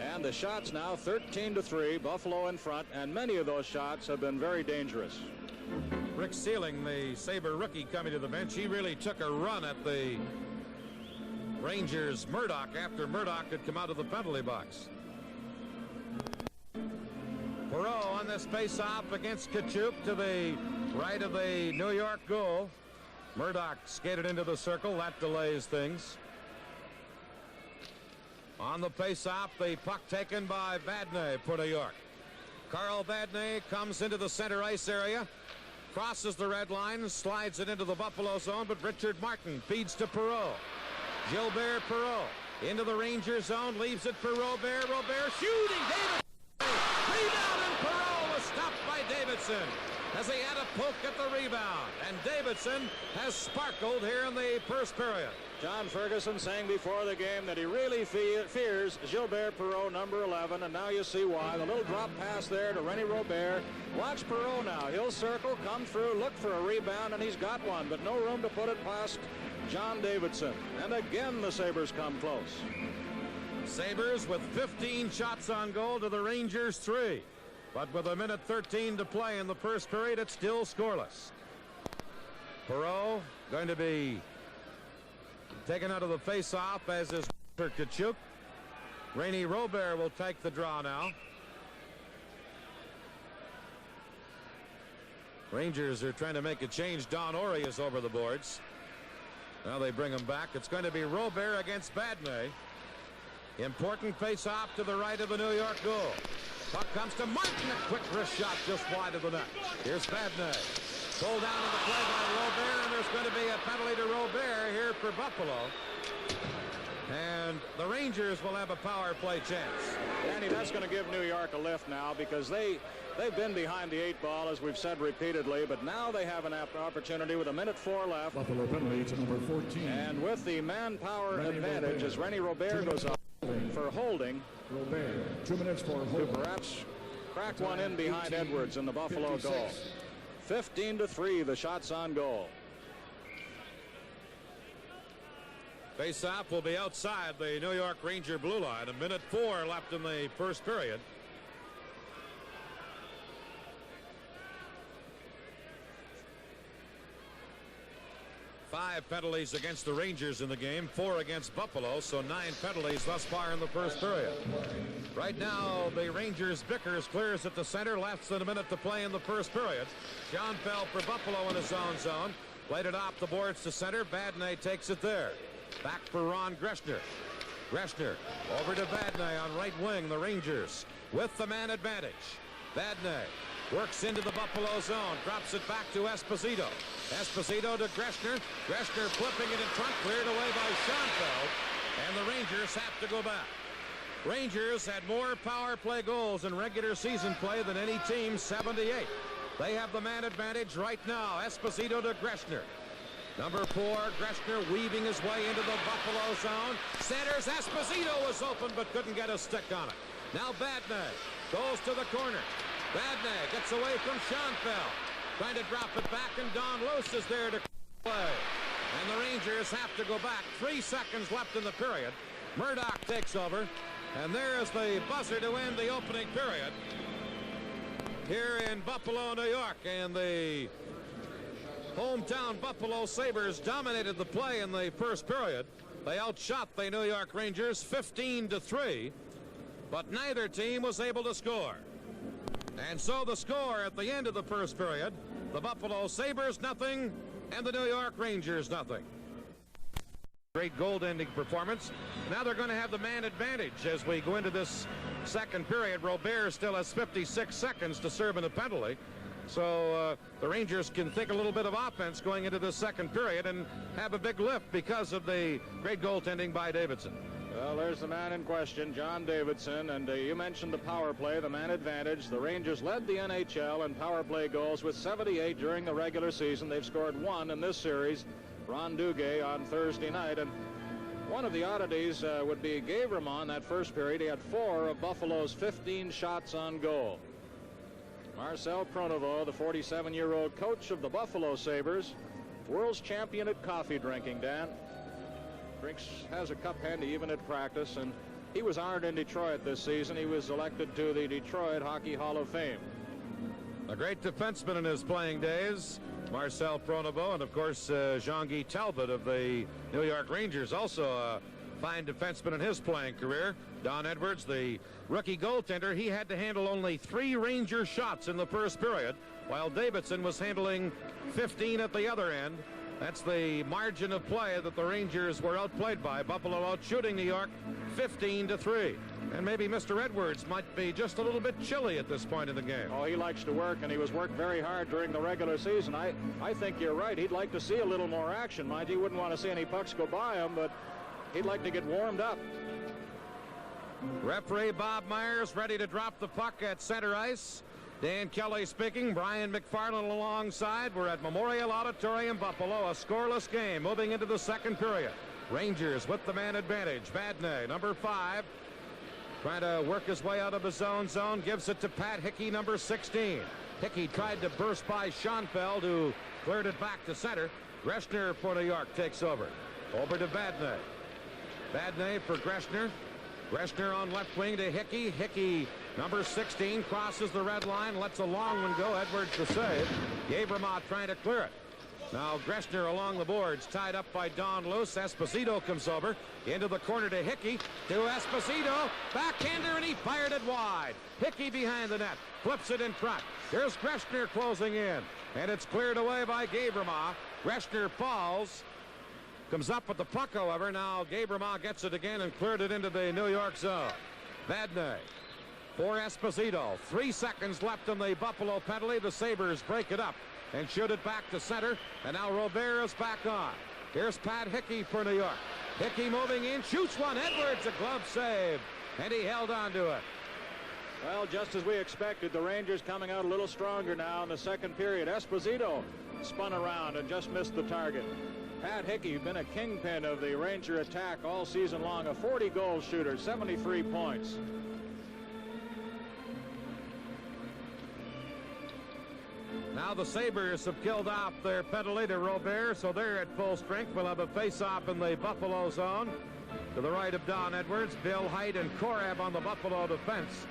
And the shots now 13-3, Buffalo in front, and many of those shots have been very dangerous. Rick Sealing, the Sabre rookie, coming to the bench. He really took a run at the Rangers' Murdoch after Murdoch had come out of the penalty box. Perreault on this face-off against Tkachuk to the right of the New York goal. Murdoch skated into the circle. That delays things. On the face-off, the puck taken by Vadnais for New York. Carl Vadnais comes into the center ice area, crosses the red line, slides it into the Buffalo zone, but Richard Martin feeds to Perreault. Gilbert Perreault into the Ranger zone, leaves it for Robert. Robert shooting. Davidson. Rebound, and Perreault was stopped by Davidson as he had a poke at the rebound. And Davidson has sparkled here in the first period. John Ferguson saying before the game that he really fears Gilbert Perreault, number 11, and now you see why. The little drop pass there to René Robert. Watch Perreault now. He'll circle, come through, look for a rebound, and he's got one, but no room to put it past John Davidson. And again, the Sabres come close. Sabres with 15 shots on goal to the Rangers 3. But with 1:13 to play in the first period, it's still scoreless. Perreault going to be taken out of the face-off, as is Tkachuk. René Robert will take the draw now. Rangers are trying to make a change. Don Orey is over the boards. Now they bring him back. It's going to be Robert against Vadnais. Important face-off to the right of the New York goal. Puck comes to Martin. A quick wrist shot just wide of the net. Here's Vadnais. Pulled down to the play by Robert, and there's going to be a penalty to Robert here for Buffalo. And the Rangers will have a power play chance. Danny, that's going to give New York a lift now, because they've been behind the 8 ball, as we've said repeatedly, but now they have an opportunity with 1:04 left. Buffalo penalty to number 14. And with the manpower advantage, as René Robert goes up for holding, Robert, 2 minutes for to holding. perhaps crack one in behind Edwards in the Buffalo goal. 15-3, the shots on goal. Face-off will be outside the New York Ranger blue line. 1:04 left in the first period. Five penalties against the Rangers in the game, 4 against Buffalo, so 9 penalties thus far in the first period. Right now, the Rangers' Vickers clears at the center, less than a minute to play in the first period. Schoenfeld for Buffalo in his own zone. Played it off the boards to center. Vadnais takes it there. Back for Ron Greshner. Greshner over to Vadnais on right wing. The Rangers with the man advantage. Vadnais works into the Buffalo zone, drops it back to Esposito. Esposito to Greshner. Greshner flipping it in front, cleared away by Schoenfeld, and the Rangers have to go back. Rangers had more power play goals in regular season play than any team, 78. They have the man advantage right now. Esposito to Greshner. Number 4, Greshner weaving his way into the Buffalo zone. Centers. Esposito was open but couldn't get a stick on it. Now Vadnais goes to the corner. Vadnais gets away from Schoenfeld. trying to drop it back, and Don Luce is there to play. And the Rangers have to go back. 3 seconds left in the period. Murdoch takes over, and there is the buzzer to end the opening period here in Buffalo, New York. And the hometown Buffalo Sabres dominated the play in the first period. They outshot the New York Rangers 15-3, but neither team was able to score. And so the score at the end of the first period, the Buffalo Sabres nothing, and the New York Rangers nothing. Great goaltending performance. Now they're going to have the man advantage as we go into this second period. Robert still has 56 seconds to serve in a penalty. So the Rangers can think a little bit of offense going into the second period and have a big lift because of the great goaltending by Davidson. Well, there's the man in question, John Davidson, and you mentioned the power play, the man advantage. The Rangers led the NHL in power play goals with 78 during the regular season. They've scored 1 in this series. Ron Duguay on Thursday night, and one of the oddities would be Gavremont that first period. He had 4 of Buffalo's 15 shots on goal. Marcel Pronovost, the 47-year-old coach of the Buffalo Sabres, world's champion at coffee drinking, Dan. Has a cup handy even at practice, and he was honored in Detroit this season. He was elected to the Detroit Hockey Hall of Fame. A great defenseman in his playing days, Marcel Pronovost, and of course Jean-Guy Talbot of the New York Rangers, also a fine defenseman in his playing career. Don Edwards, the rookie goaltender, he had to handle only 3 Ranger shots in the first period, while Davidson was handling 15 at the other end. That's the margin of play that the Rangers were outplayed by. Buffalo out shooting New York 15-3. And maybe Mr. Edwards might be just a little bit chilly at this point in the game. Oh, he likes to work, and he was worked very hard during the regular season. I think you're right. He'd like to see a little more action. Mind you, he wouldn't want to see any pucks go by him, but he'd like to get warmed up. Referee Bob Myers ready to drop the puck at center ice. Dan Kelly speaking. Brian McFarland alongside. We're at Memorial Auditorium, Buffalo. A scoreless game moving into the second period. Rangers with the man advantage. Vadnais, number 5, trying to work his way out of his own zone. Gives it to Pat Hickey, number 16. Hickey tried to burst by Schoenfeld, who cleared it back to center. Greshner for New York takes over. Over to Vadnais. Vadnais for Greshner. Greshner on left wing to Hickey. Hickey, number 16, crosses the red line, lets a long one go. Edwards the save. Gavremont trying to clear it. Now Greshner along the boards, tied up by Don Luce. Esposito comes over into the corner to Hickey. To Esposito. Backhander, and he fired it wide. Hickey behind the net. Flips it in front. Here's Greshner closing in. And it's cleared away by Gavremont. Greshner falls. Comes up with the puck, however. Now Gavremont gets it again and cleared it into the New York zone. Vadnais for Esposito. 3 seconds left in the Buffalo penalty. The Sabres break it up and shoot it back to center. And now Robert is back on. Here's Pat Hickey for New York. Hickey moving in, shoots one. Edwards, a glove save, and he held on to it. Well, just as we expected, the Rangers coming out a little stronger now in the second period. Esposito spun around and just missed the target. Pat Hickey, been a kingpin of the Ranger attack all season long, a 40-goal shooter, 73 points. Now the Sabres have killed off their penalty to Robert, so they're at full strength. We'll have a face-off in the Buffalo zone. To the right of Don Edwards, Bill Height and Korab on the Buffalo defense,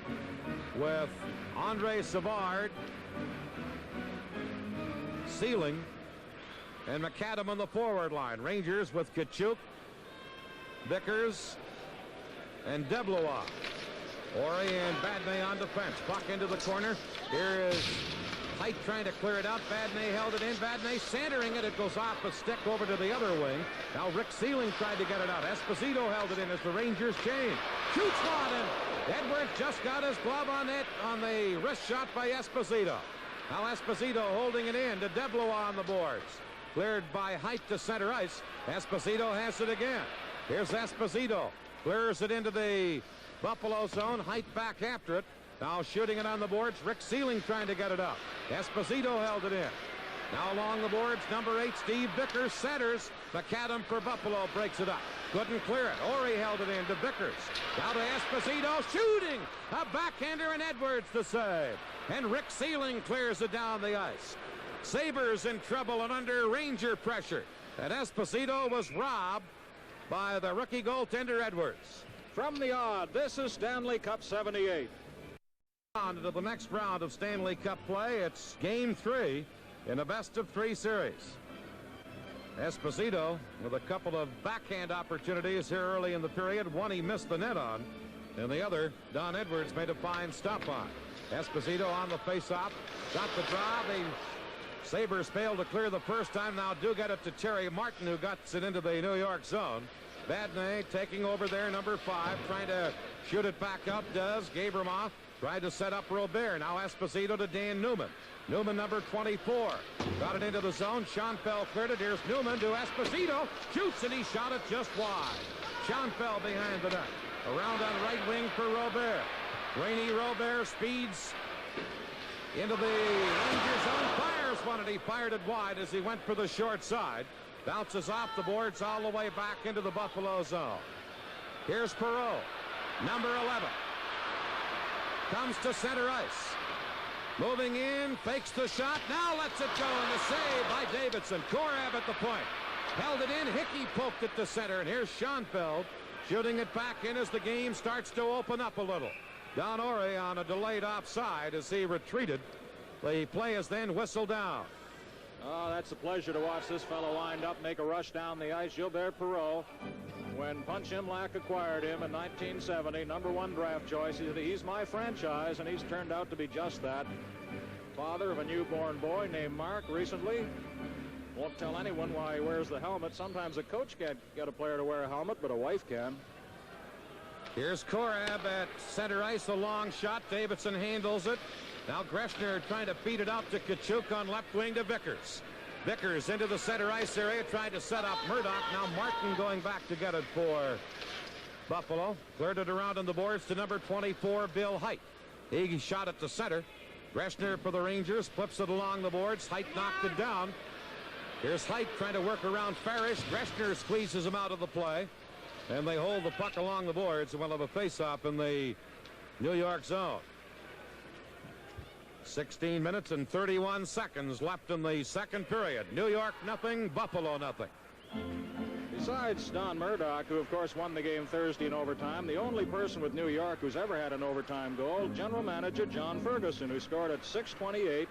with Andre Savard, Sealing, and McAdam on the forward line. Rangers with Kachuk, Vickers, and Deblois. Ori and Vadnais on defense. Puck into the corner. Here is Height trying to clear it out. Vadnais held it in. Vadnais centering it. It goes off a stick over to the other wing. Now Rick Sealing tried to get it out. Esposito held it in as the Rangers change. Shoots one, and Edwards just got his glove on it on the wrist shot by Esposito. Now Esposito holding it in to Deblois on the boards. Cleared by Height to center ice. Esposito has it again. Here's Esposito. Clears it into the Buffalo zone. Height back after it. Now shooting it on the boards. Rick Sealing trying to get it up. Esposito held it in. Now along the boards, number 8, Steve Vickers centers. McAdam for Buffalo breaks it up. Couldn't clear it. Ori held it in to Vickers. Now to Esposito, shooting. A backhander, and Edwards the save. And Rick Sealing clears it down the ice. Sabres in trouble and under Ranger pressure. And Esposito was robbed by the rookie goaltender Edwards. From the odd, this is Stanley Cup 78. On to the next round of Stanley Cup play. It's Game 3 in a best-of-3 series. Esposito with a couple of backhand opportunities here early in the period. One he missed the net on, and the other Don Edwards made a fine stop on. Esposito on the face-off, got the draw. The Sabres failed to clear the first time. Now do get it to Terry Martin, who gets it into the New York zone. Vadnais taking over there, number 5, trying to shoot it back out. Does Gabrimoff tried to set up Robert. Now Esposito to Dan Newman. Newman, number 24, got it into the zone. Schoenfeld cleared it. Here's Newman to Esposito. Shoots, and he shot it just wide. Schoenfeld behind the net. Around on right wing for Robert. Rainy Robert speeds into the Ranger zone. Fires one, and he fired it wide as he went for the short side. Bounces off the boards all the way back into the Buffalo zone. Here's Perreault, number 11. Comes to center ice. Moving in, fakes the shot, now lets it go, and the save by Davidson. Korab at the point. Held it in, Hickey poked it to center, and here's Schoenfeld shooting it back in as the game starts to open up a little. Don Ore on a delayed offside as he retreated. The play is then whistled down. Oh, that's a pleasure to watch this fellow wind up, make a rush down the ice. Gilbert Perreault, when Punch Imlach acquired him in 1970, number 1 draft choice, he said, he's my franchise, and he's turned out to be just that. Father of a newborn boy named Mark recently. Won't tell anyone why he wears the helmet. Sometimes a coach can't get a player to wear a helmet, but a wife can. Here's Korab at center ice, a long shot. Davidson handles it. Now Greshner trying to feed it out to Tkachuk on left wing to Vickers. Vickers into the center ice area, trying to set up Murdoch. Now Martin going back to get it for Buffalo. Cleared it around on the boards to number 24, Bill Height. He shot it to center. Greshner for the Rangers, flips it along the boards. Height knocked it down. Here's Height trying to work around Farish. Greshner squeezes him out of the play. And they hold the puck along the boards and will have a face-off in the New York zone. 16 minutes and 31 seconds left in the second period. New York nothing, Buffalo nothing. Besides Don Murdoch, who of course won the game Thursday in overtime, the only person with New York who's ever had an overtime goal, general manager John Ferguson, who scored at 6:28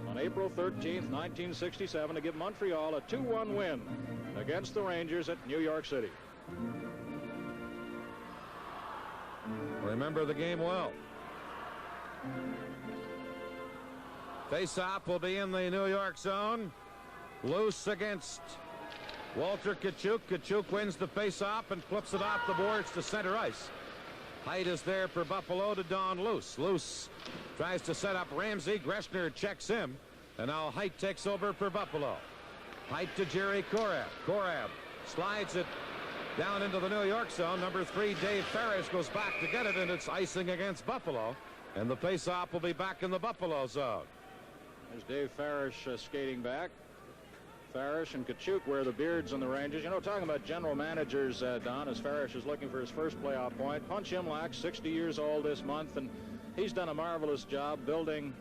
on April 13th, 1967 to give Montreal a 2-1 win against the Rangers at New York City. Remember the game well. Face-off will be in the New York zone. Loose against Walter Tkachuk. Tkachuk wins the face-off and flips it off the boards to center ice. Height is there for Buffalo to Don Luce. Luce tries to set up Ramsey. Greshner checks him. And now Height takes over for Buffalo. Height to Jerry Korab. Korab slides it down into the New York zone. Number 3, Dave Farish, goes back to get it, and it's icing against Buffalo. And the face-off will be back in the Buffalo zone. There's Dave Farish skating back. Farish and Tkachuk wear the beards on the Rangers. You know, talking about general managers, Don, as Farish is looking for his first playoff point. Punch Imlach, 60 years old this month, and he's done a marvelous job building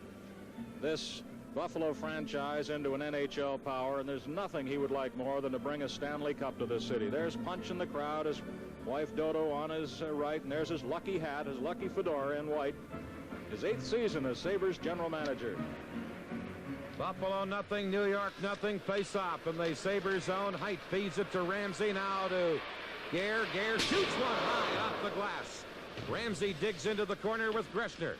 this Buffalo franchise into an NHL power, and there's nothing he would like more than to bring a Stanley Cup to this city. There's Punch in the crowd, his wife Dodo on his right, and there's his lucky hat, his lucky fedora in white. His 8th season as Sabres general manager. Buffalo nothing, New York nothing. Face off in the Sabres zone. Height feeds it to Ramsey, now to Gare. Gare shoots one high off the glass. Ramsey digs into the corner with Greshner.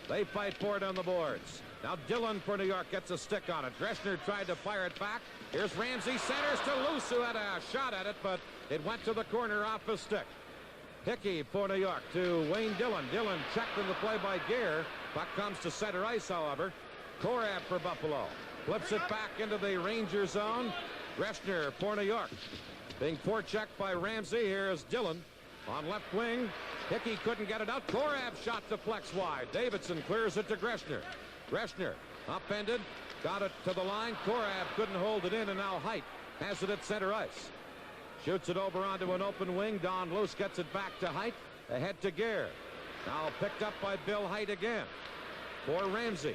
They fight for it on the boards. Now Dillon for New York gets a stick on it. Greshner tried to fire it back. Here's Ramsey, centers to Luce, who had a shot at it, but it went to the corner off his stick. Hickey for New York to Wayne Dillon. Dillon checked in the play by Gare. Puck comes to center ice, however. Korab for Buffalo. Flips it back into the Ranger zone. Greshner for New York. Being forechecked by Ramsey. Here's Dillon on left wing. Hickey couldn't get it out. Korab shot to flex wide. Davidson clears it to Greshner. Greshner upended. Got it to the line. Korab couldn't hold it in, and now Height has it at center ice. Shoots it over onto an open wing. Don Luce gets it back to Height. Ahead to Gare. Now picked up by Bill Height again. For Ramsey.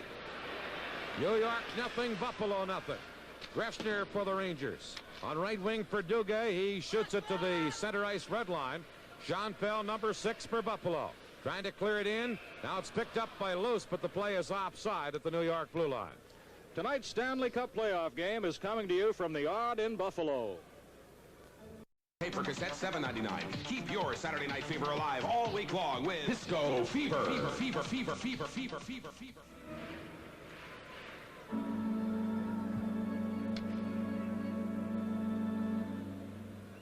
New York nothing, Buffalo nothing. Gressner for the Rangers. On right wing for Duguay. He shoots it to the center ice red line. Schoenfeld, number 6 for Buffalo. Trying to clear it in. Now it's picked up by Luce, but the play is offside at the New York blue line. Tonight's Stanley Cup playoff game is coming to you from the Odd in Buffalo. Paper cassette $7.99. Keep your Saturday Night Fever alive all week long with Disco Fever. Fever, fever, fever, fever, fever, fever, fever.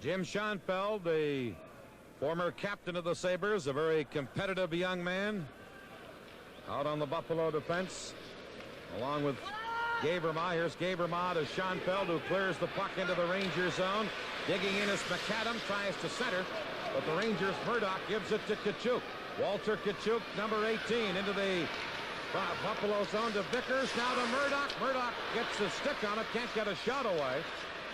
Jim Schoenfeld, the former captain of the Sabres, a very competitive young man, out on the Buffalo defense, along with Gabrima. Here's Gabrima to Schoenfeld, who clears the puck into the Rangers zone. Digging in is McAdam, tries to center, but the Rangers, Murdoch gives it to Tkachuk. Walter Tkachuk, number 18, into the Buffalo zone to Vickers. Now to Murdoch. Murdoch gets a stick on it, can't get a shot away.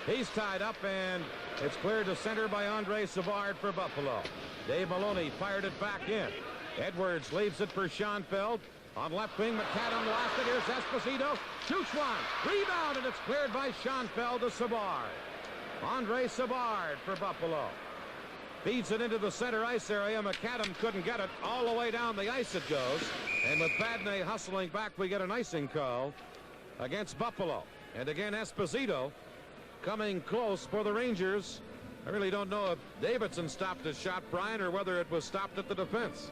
He's tied up, and it's cleared to center by Andre Savard for Buffalo. Dave Maloney fired it back in. Edwards leaves it for Schoenfeld. On left wing, McAdam lost it. Here's Esposito. Shoots one. Rebound, and it's cleared by Schoenfeld to Savard. Andre Savard for Buffalo. Feeds it into the center ice area. McAdam couldn't get it. All the way down the ice it goes. And with Badney hustling back, we get an icing call against Buffalo. And again, Esposito coming close for the Rangers. I really don't know if Davidson stopped his shot, Brian, or whether it was stopped at the defense.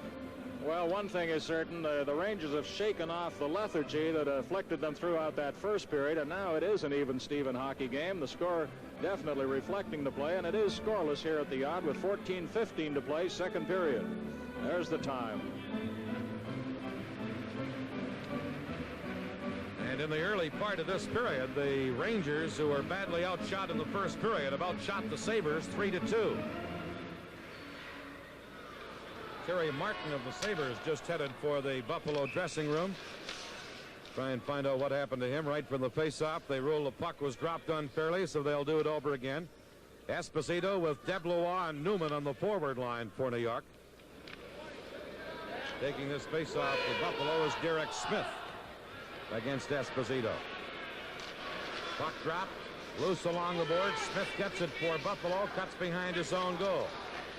Well, one thing is certain, the Rangers have shaken off the lethargy that afflicted them throughout that first period, and now it is an even Steven hockey game. The score definitely reflecting the play, and it is scoreless here at the Odd with 14:15 to play, second period. There's the time. And in the early part of this period, the Rangers, who were badly outshot in the first period, have outshot the Sabres 3-2. Terry Martin of the Sabres just headed for the Buffalo dressing room. Try and find out what happened to him right from the face-off. They ruled the puck was dropped unfairly, so they'll do it over again. Esposito with DeBlois and Newman on the forward line for New York. Taking this face-off for Buffalo is Derek Smith against Esposito. Puck dropped, loose along the board. Smith gets it for Buffalo, cuts behind his own goal.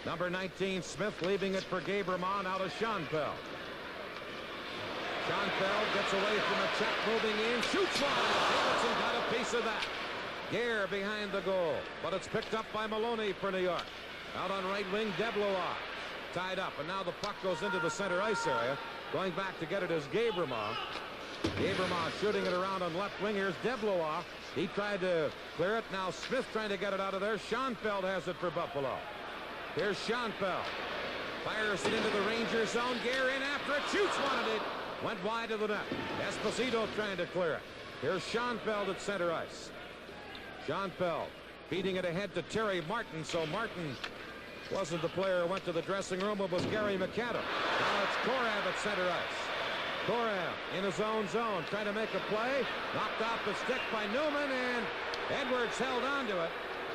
Number 19, Smith, leaving it for Gabrima, out of Schoenfeld. Schoenfeld gets away from a check, moving in, shoots one. Davidson got a piece of that. Gare behind the goal, but it's picked up by Maloney for New York. Out on right wing, DeBlois tied up, and now the puck goes into the center ice area. Going back to get it is Gabrima. Gabrima shooting it around on left wing. Here's DeBlois. He tried to clear it. Now Smith trying to get it out of there. Schoenfeld has it for Buffalo. Here's Schoenfeld. Fires it into the Rangers zone. Gare in after it. Shoots one, and it went wide of the net. Esposito trying to clear it. Here's Schoenfeld at center ice. Schoenfeld feeding it ahead to Terry Martin. So Martin wasn't the player who went to the dressing room. It was Gary McAdam. Now it's Korab at center ice. Korab in his own zone, trying to make a play. Knocked off the stick by Newman, and Edwards held on to it.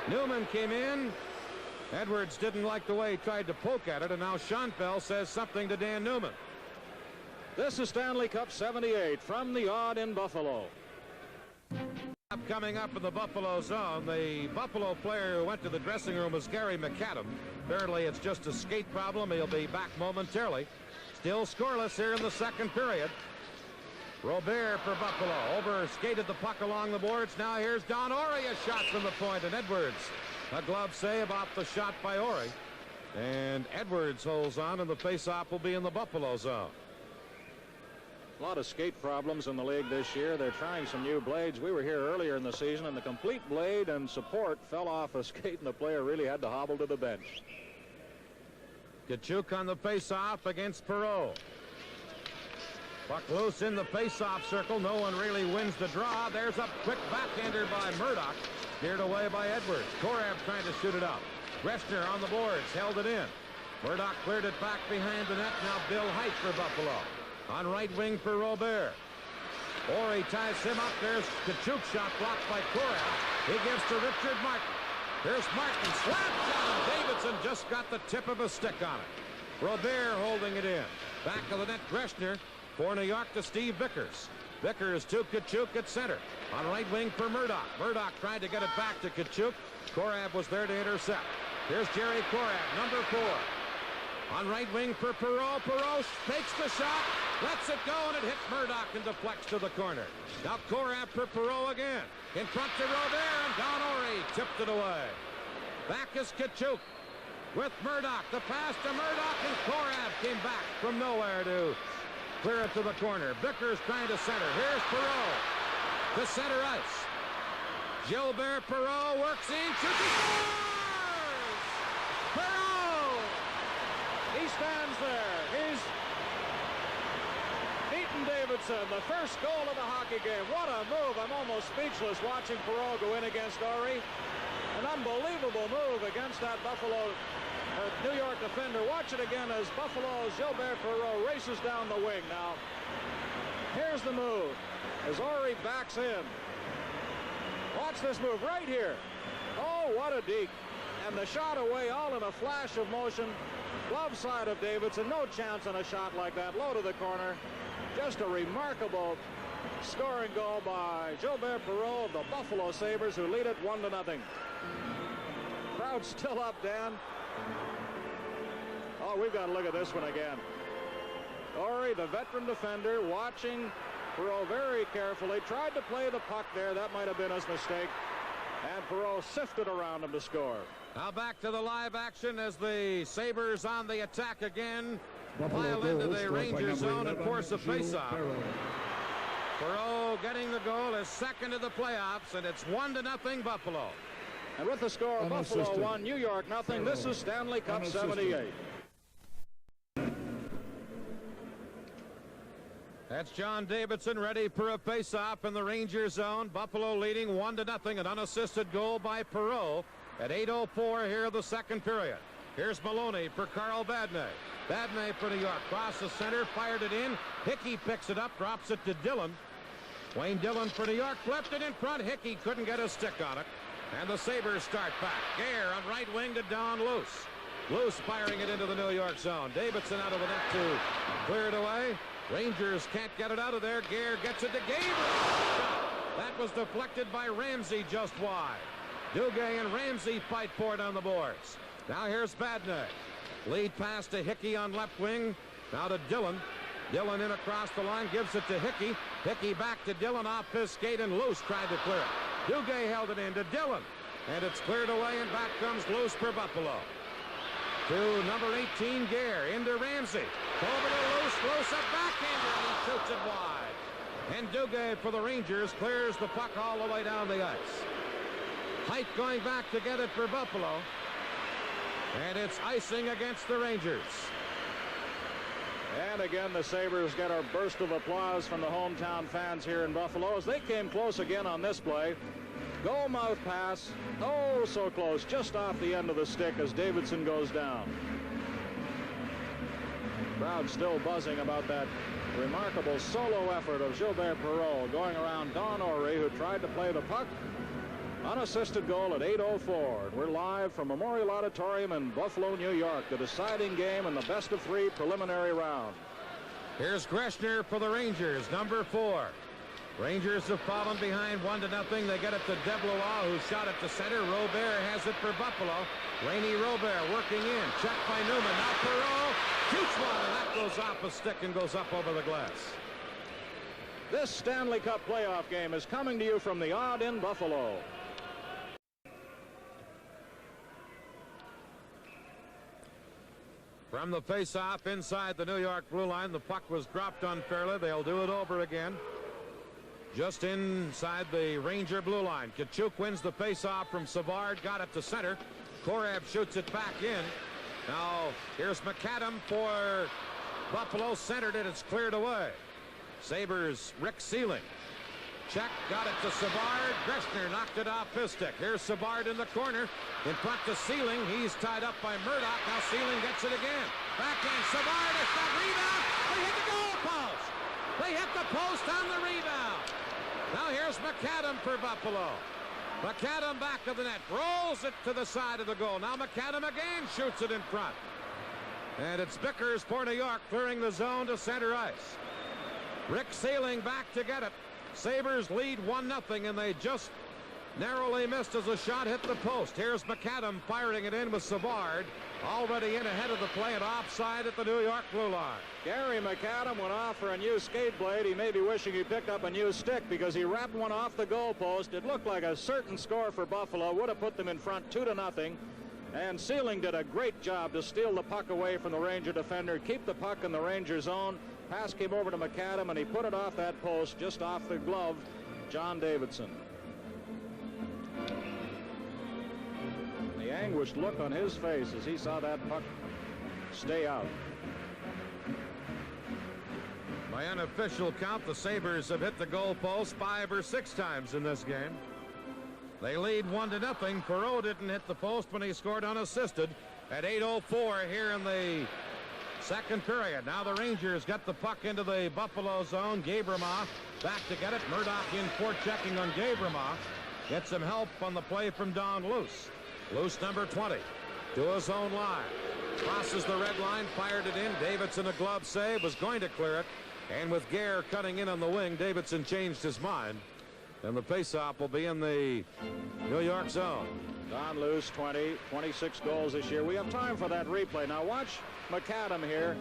Newman came in. Edwards didn't like the way he tried to poke at it, and now Schoenfeld says something to Dan Newman. This is Stanley Cup 78 from the Odd in Buffalo. Coming up in the Buffalo zone, the Buffalo player who went to the dressing room was Gary McAdam. Apparently it's just a skate problem. He'll be back momentarily. Still scoreless here in the second period. Robert for Buffalo. Over skated the puck along the boards. Now here's Don Orey, a shot from the point, and Edwards. A glove save off the shot by Orey. And Edwards holds on, and the face-off will be in the Buffalo zone. A lot of skate problems in the league this year. They're trying some new blades. We were here earlier in the season, and the complete blade and support fell off a skate, and the player really had to hobble to the bench. Tkachuk on the face-off against Perreault. Puck loose in the face-off circle. No one really wins the draw. There's a quick backhander by Murdoch. Steered away by Edwards. Korab trying to shoot it out. Gressner on the boards. Held it in. Murdoch cleared it back behind the net. Now Bill Height for Buffalo. On right wing for Robert. Orey ties him up. There's Tkachuk shot blocked by Korab. He gives to Richard Martin. Here's Martin. Slap shot. Davidson just got the tip of a stick on it. Robert holding it in. Back of the net, Gressner for New York to Steve Vickers. Vickers to Tkachuk at center. On right wing for Murdoch. Murdoch trying to get it back to Tkachuk. Korab was there to intercept. Here's Jerry Korab, number 4. On right wing for Perreault. Perreault takes the shot, lets it go, and it hits Murdoch and deflects to the corner. Now Korab for Perreault again. In front to Robert, and Don Orey tipped it away. Back is Tkachuk with Murdoch. The pass to Murdoch, and Korab came back from nowhere to clear it to the corner. Vickers trying to center. Here's Perreault to center ice. Gilbert Perreault works in, shoots, he scores! Perreault! He stands there. He's beaten Davidson. The first goal of the hockey game. What a move. I'm almost speechless watching Perreault go in against Orey. An unbelievable move against that New York defender. Watch it again as Buffalo's Gilbert Perreault races down the wing. Now, here's the move as Orey backs in. Watch this move right here. Oh, what a deke. And the shot away all in a flash of motion. Glove side of Davidson. No chance on a shot like that. Low to the corner. Just a remarkable scoring goal by Gilbert Perreault of the Buffalo Sabres, who lead it 1-0. Crowd still up, Dan. Oh, we've got to look at this one again. Orey, the veteran defender, watching Perreault very carefully. Tried to play the puck there. That might have been his mistake. And Perreault sifted around him to score. Now back to the live action as the Sabres on the attack again. Buffalo Pile into goal the scored by Ranger number zone and 11, force a Gilles faceoff. Perreault. Perreault getting the goal, is second to the playoffs, and it's 1-0 Buffalo. And with the score, Unassisted. Buffalo 1, New York 0. This is Stanley Cup Unassisted. 78. That's John Davidson ready for a faceoff in the Ranger zone. Buffalo leading 1-0. An unassisted goal by Perreault at 8:04 here in the second period. Here's Maloney for Carl Vadnais. Vadnais for New York. Cross the center, fired it in. Hickey picks it up, drops it to Dillon. Wayne Dillon for New York, left it in front. Hickey couldn't get a stick on it. And the Sabres start back. Gare on right wing to Don Luce. Luce firing it into the New York zone. Davidson out of the net to clear it away. Rangers can't get it out of there. Gare gets it to Gabriel. That was deflected by Ramsey just wide. Duguay and Ramsey fight for it on the boards. Now here's Vadnais. Lead pass to Hickey on left wing. Now to Dillon. Dillon in across the line, gives it to Hickey. Hickey back to Dillon off his skate, and Luce tried to clear it. Duguay held it in to Dillon. And it's cleared away, and back comes Luce for Buffalo. To number 18, Gare, into Ramsey. Over to Luce. Luce a backhander, and he shoots it wide. And Duguay for the Rangers clears the puck all the way down the ice. Height going back to get it for Buffalo. And it's icing against the Rangers. And again, the Sabres get a burst of applause from the hometown fans here in Buffalo as they came close again on this play. Goal mouth pass. Oh, so close. Just off the end of the stick as Davidson goes down. Crowd still buzzing about that remarkable solo effort of Gilbert Perreault going around Don Orey, who tried to play the puck. Unassisted goal at 8:04. We're live from Memorial Auditorium in Buffalo, New York. The deciding game in the best-of-3 preliminary round. Here's Greshner for the Rangers, number 4. Rangers have fallen behind 1-0. They get it to Deblois, who shot it to center. Robert has it for Buffalo. Rainey Robert working in. Checked by Newman. Now Perreault shoots one, and that goes off a stick and goes up over the glass. This Stanley Cup playoff game is coming to you from the Odd in Buffalo. From the face-off inside the New York blue line, the puck was dropped unfairly. They'll do it over again. Just inside the Ranger blue line. Tkachuk wins the face-off from Savard. Got it to center. Korab shoots it back in. Now here's McAdam for Buffalo. Centered it. It's cleared away. Sabres, Rick Sealing. Check, got it to Savard. Greshner knocked it off his stick. Here's Savard in the corner. In front to Sealing. He's tied up by Murdoch. Now Sealing gets it again. Backhand. Savard has got rebound. They hit the goal post. They hit the post on the rebound. Now here's McAdam for Buffalo. McAdam back of the net. Rolls it to the side of the goal. Now McAdam again shoots it in front. And it's Vickers for New York clearing the zone to center ice. Rick Sealing back to get it. Sabres lead 1-0, and they just narrowly missed as a shot hit the post. Here's McAdam firing it in with Savard. Already in ahead of the play and offside at the New York blue line. Gary McAdam went off for a new skate blade. He may be wishing he picked up a new stick because he wrapped one off the goalpost. It looked like a certain score for Buffalo. Would have put them in front 2-0. And Sealing did a great job to steal the puck away from the Ranger defender, keep the puck in the Ranger zone. Pass came over to McAdam, and he put it off that post, just off the glove, John Davidson. The anguished look on his face as he saw that puck stay out. By unofficial count, the Sabres have hit the goal post 5 or 6 times in this game. They lead 1-0. Perreault didn't hit the post when he scored unassisted at 8:04 here in the second period. Now the Rangers get the puck into the Buffalo zone. Gabrimoff back to get it. Murdoch in for checking on Gabrimoff. Gets some help on the play from Don Luce. Luce, number 20, to his own line. Crosses the red line, fired it in. Davidson, a glove save, was going to clear it. And with Gare cutting in on the wing, Davidson changed his mind. And the faceoff will be in the New York zone. Don Luce, 26 goals this year. We have time for that replay. Now watch McAdam here.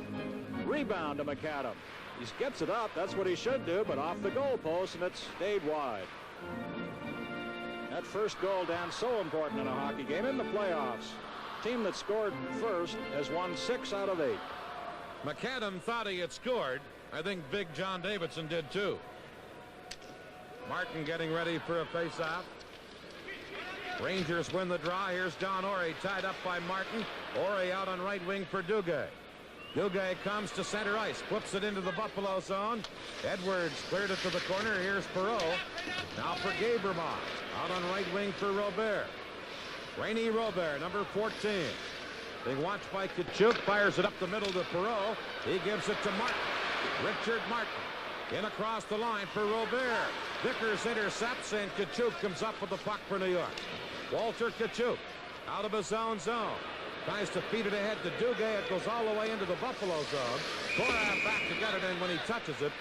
Rebound to McAdam. He gets it up. That's what he should do, but off the goalpost, and it stayed wide. That first goal, Dan, so important in a hockey game. In the playoffs, team that scored first has won 6 out of 8. McAdam thought he had scored. I think big John Davidson did too. Martin getting ready for a faceoff. Rangers win the draw. Here's Don Orey tied up by Martin. Orey out on right wing for Duguay. Duguay comes to center ice, flips it into the Buffalo zone. Edwards cleared it to the corner. Here's Perreault. Now for Gabrimoff. Out on right wing for Robert. Rainy Robert, number 14. Being watched by Kachuk. Fires it up the middle to Perreault. He gives it to Martin. Richard Martin. In across the line for Robert. Vickers intercepts, and Kachuk comes up with the puck for New York. Walter Kachuk out of his own zone. Tries to feed it ahead to Duguay. It goes all the way into the Buffalo zone. Korav back to get it in when he touches it.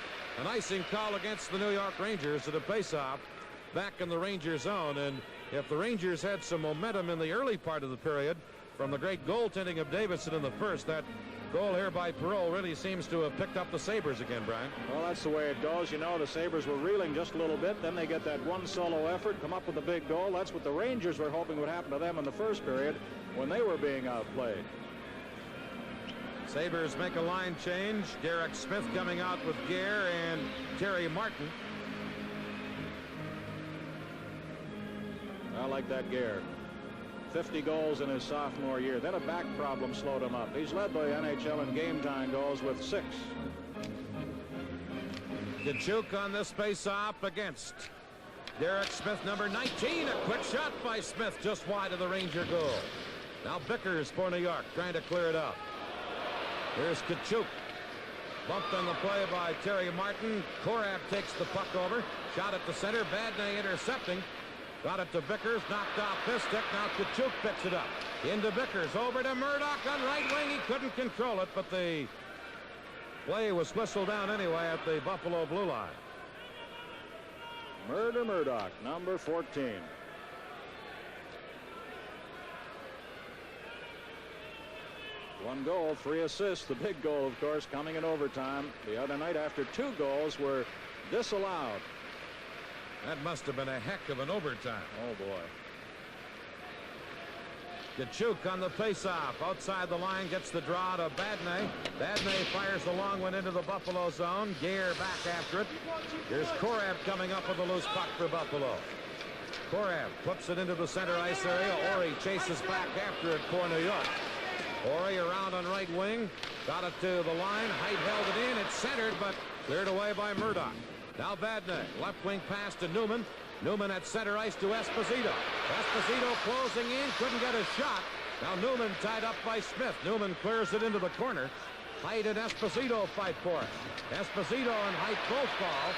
An icing call against the New York Rangers at a faceoff back in the Ranger zone. And if the Rangers had some momentum in the early part of the period from the great goaltending of Davidson in the first, that goal here by Perreault really seems to have picked up the Sabres again, Brian. Well, that's the way it goes. You know, the Sabres were reeling just a little bit. Then they get that one solo effort, come up with a big goal. That's what the Rangers were hoping would happen to them in the first period when they were being outplayed. Sabres make a line change. Derek Smith coming out with Gare and Terry Martin. I like that Gare. 50 goals in his sophomore year. Then a back problem slowed him up. He's led the NHL in game time goals with 6. Kachuk on this face-off against Derek Smith, number 19. A quick shot by Smith just wide of the Ranger goal. Now Vickers for New York trying to clear it out. Here's Kachuk. Bumped on the play by Terry Martin. Korav takes the puck over. Shot at the center. Badney intercepting. Got it to Vickers, knocked off his stick. Now Kachuk picks it up. Into Vickers, over to Murdoch on right wing. He couldn't control it, but the play was whistled down anyway at the Buffalo blue line. Murdoch, number 14. One goal, 3 assists. The big goal, of course, coming in overtime the other night after 2 goals were disallowed. That must have been a heck of an overtime. Oh, boy. Kachuk on the faceoff. Outside the line, gets the draw to Badney. Badney fires the long one into the Buffalo zone. Gare back after it. Here's Korav coming up with a loose puck for Buffalo. Korav flips it into the center ice area. Orey chases back after it for New York. Orey around on right wing. Got it to the line. Height held it in. It's centered, but cleared away by Murdoch. Now Badney, left wing pass to Newman. Newman at center ice to Esposito. Esposito closing in, couldn't get a shot. Now Newman tied up by Smith. Newman clears it into the corner. Height and Esposito fight for it. Esposito and Height both fall.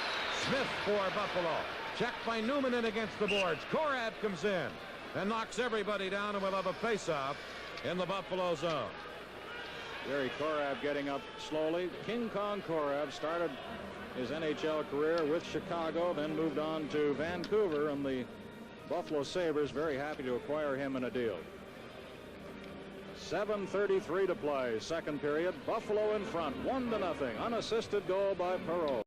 Smith for Buffalo. Checked by Newman in against the boards. Korav comes in and knocks everybody down, and we'll have a face-off in the Buffalo zone. Gary Korav getting up slowly. King Kong Korav started his NHL career with Chicago, then moved on to Vancouver, and the Buffalo Sabres very happy to acquire him in a deal. 7:33 to play, second period. Buffalo in front, 1-0. Unassisted goal by Perreault.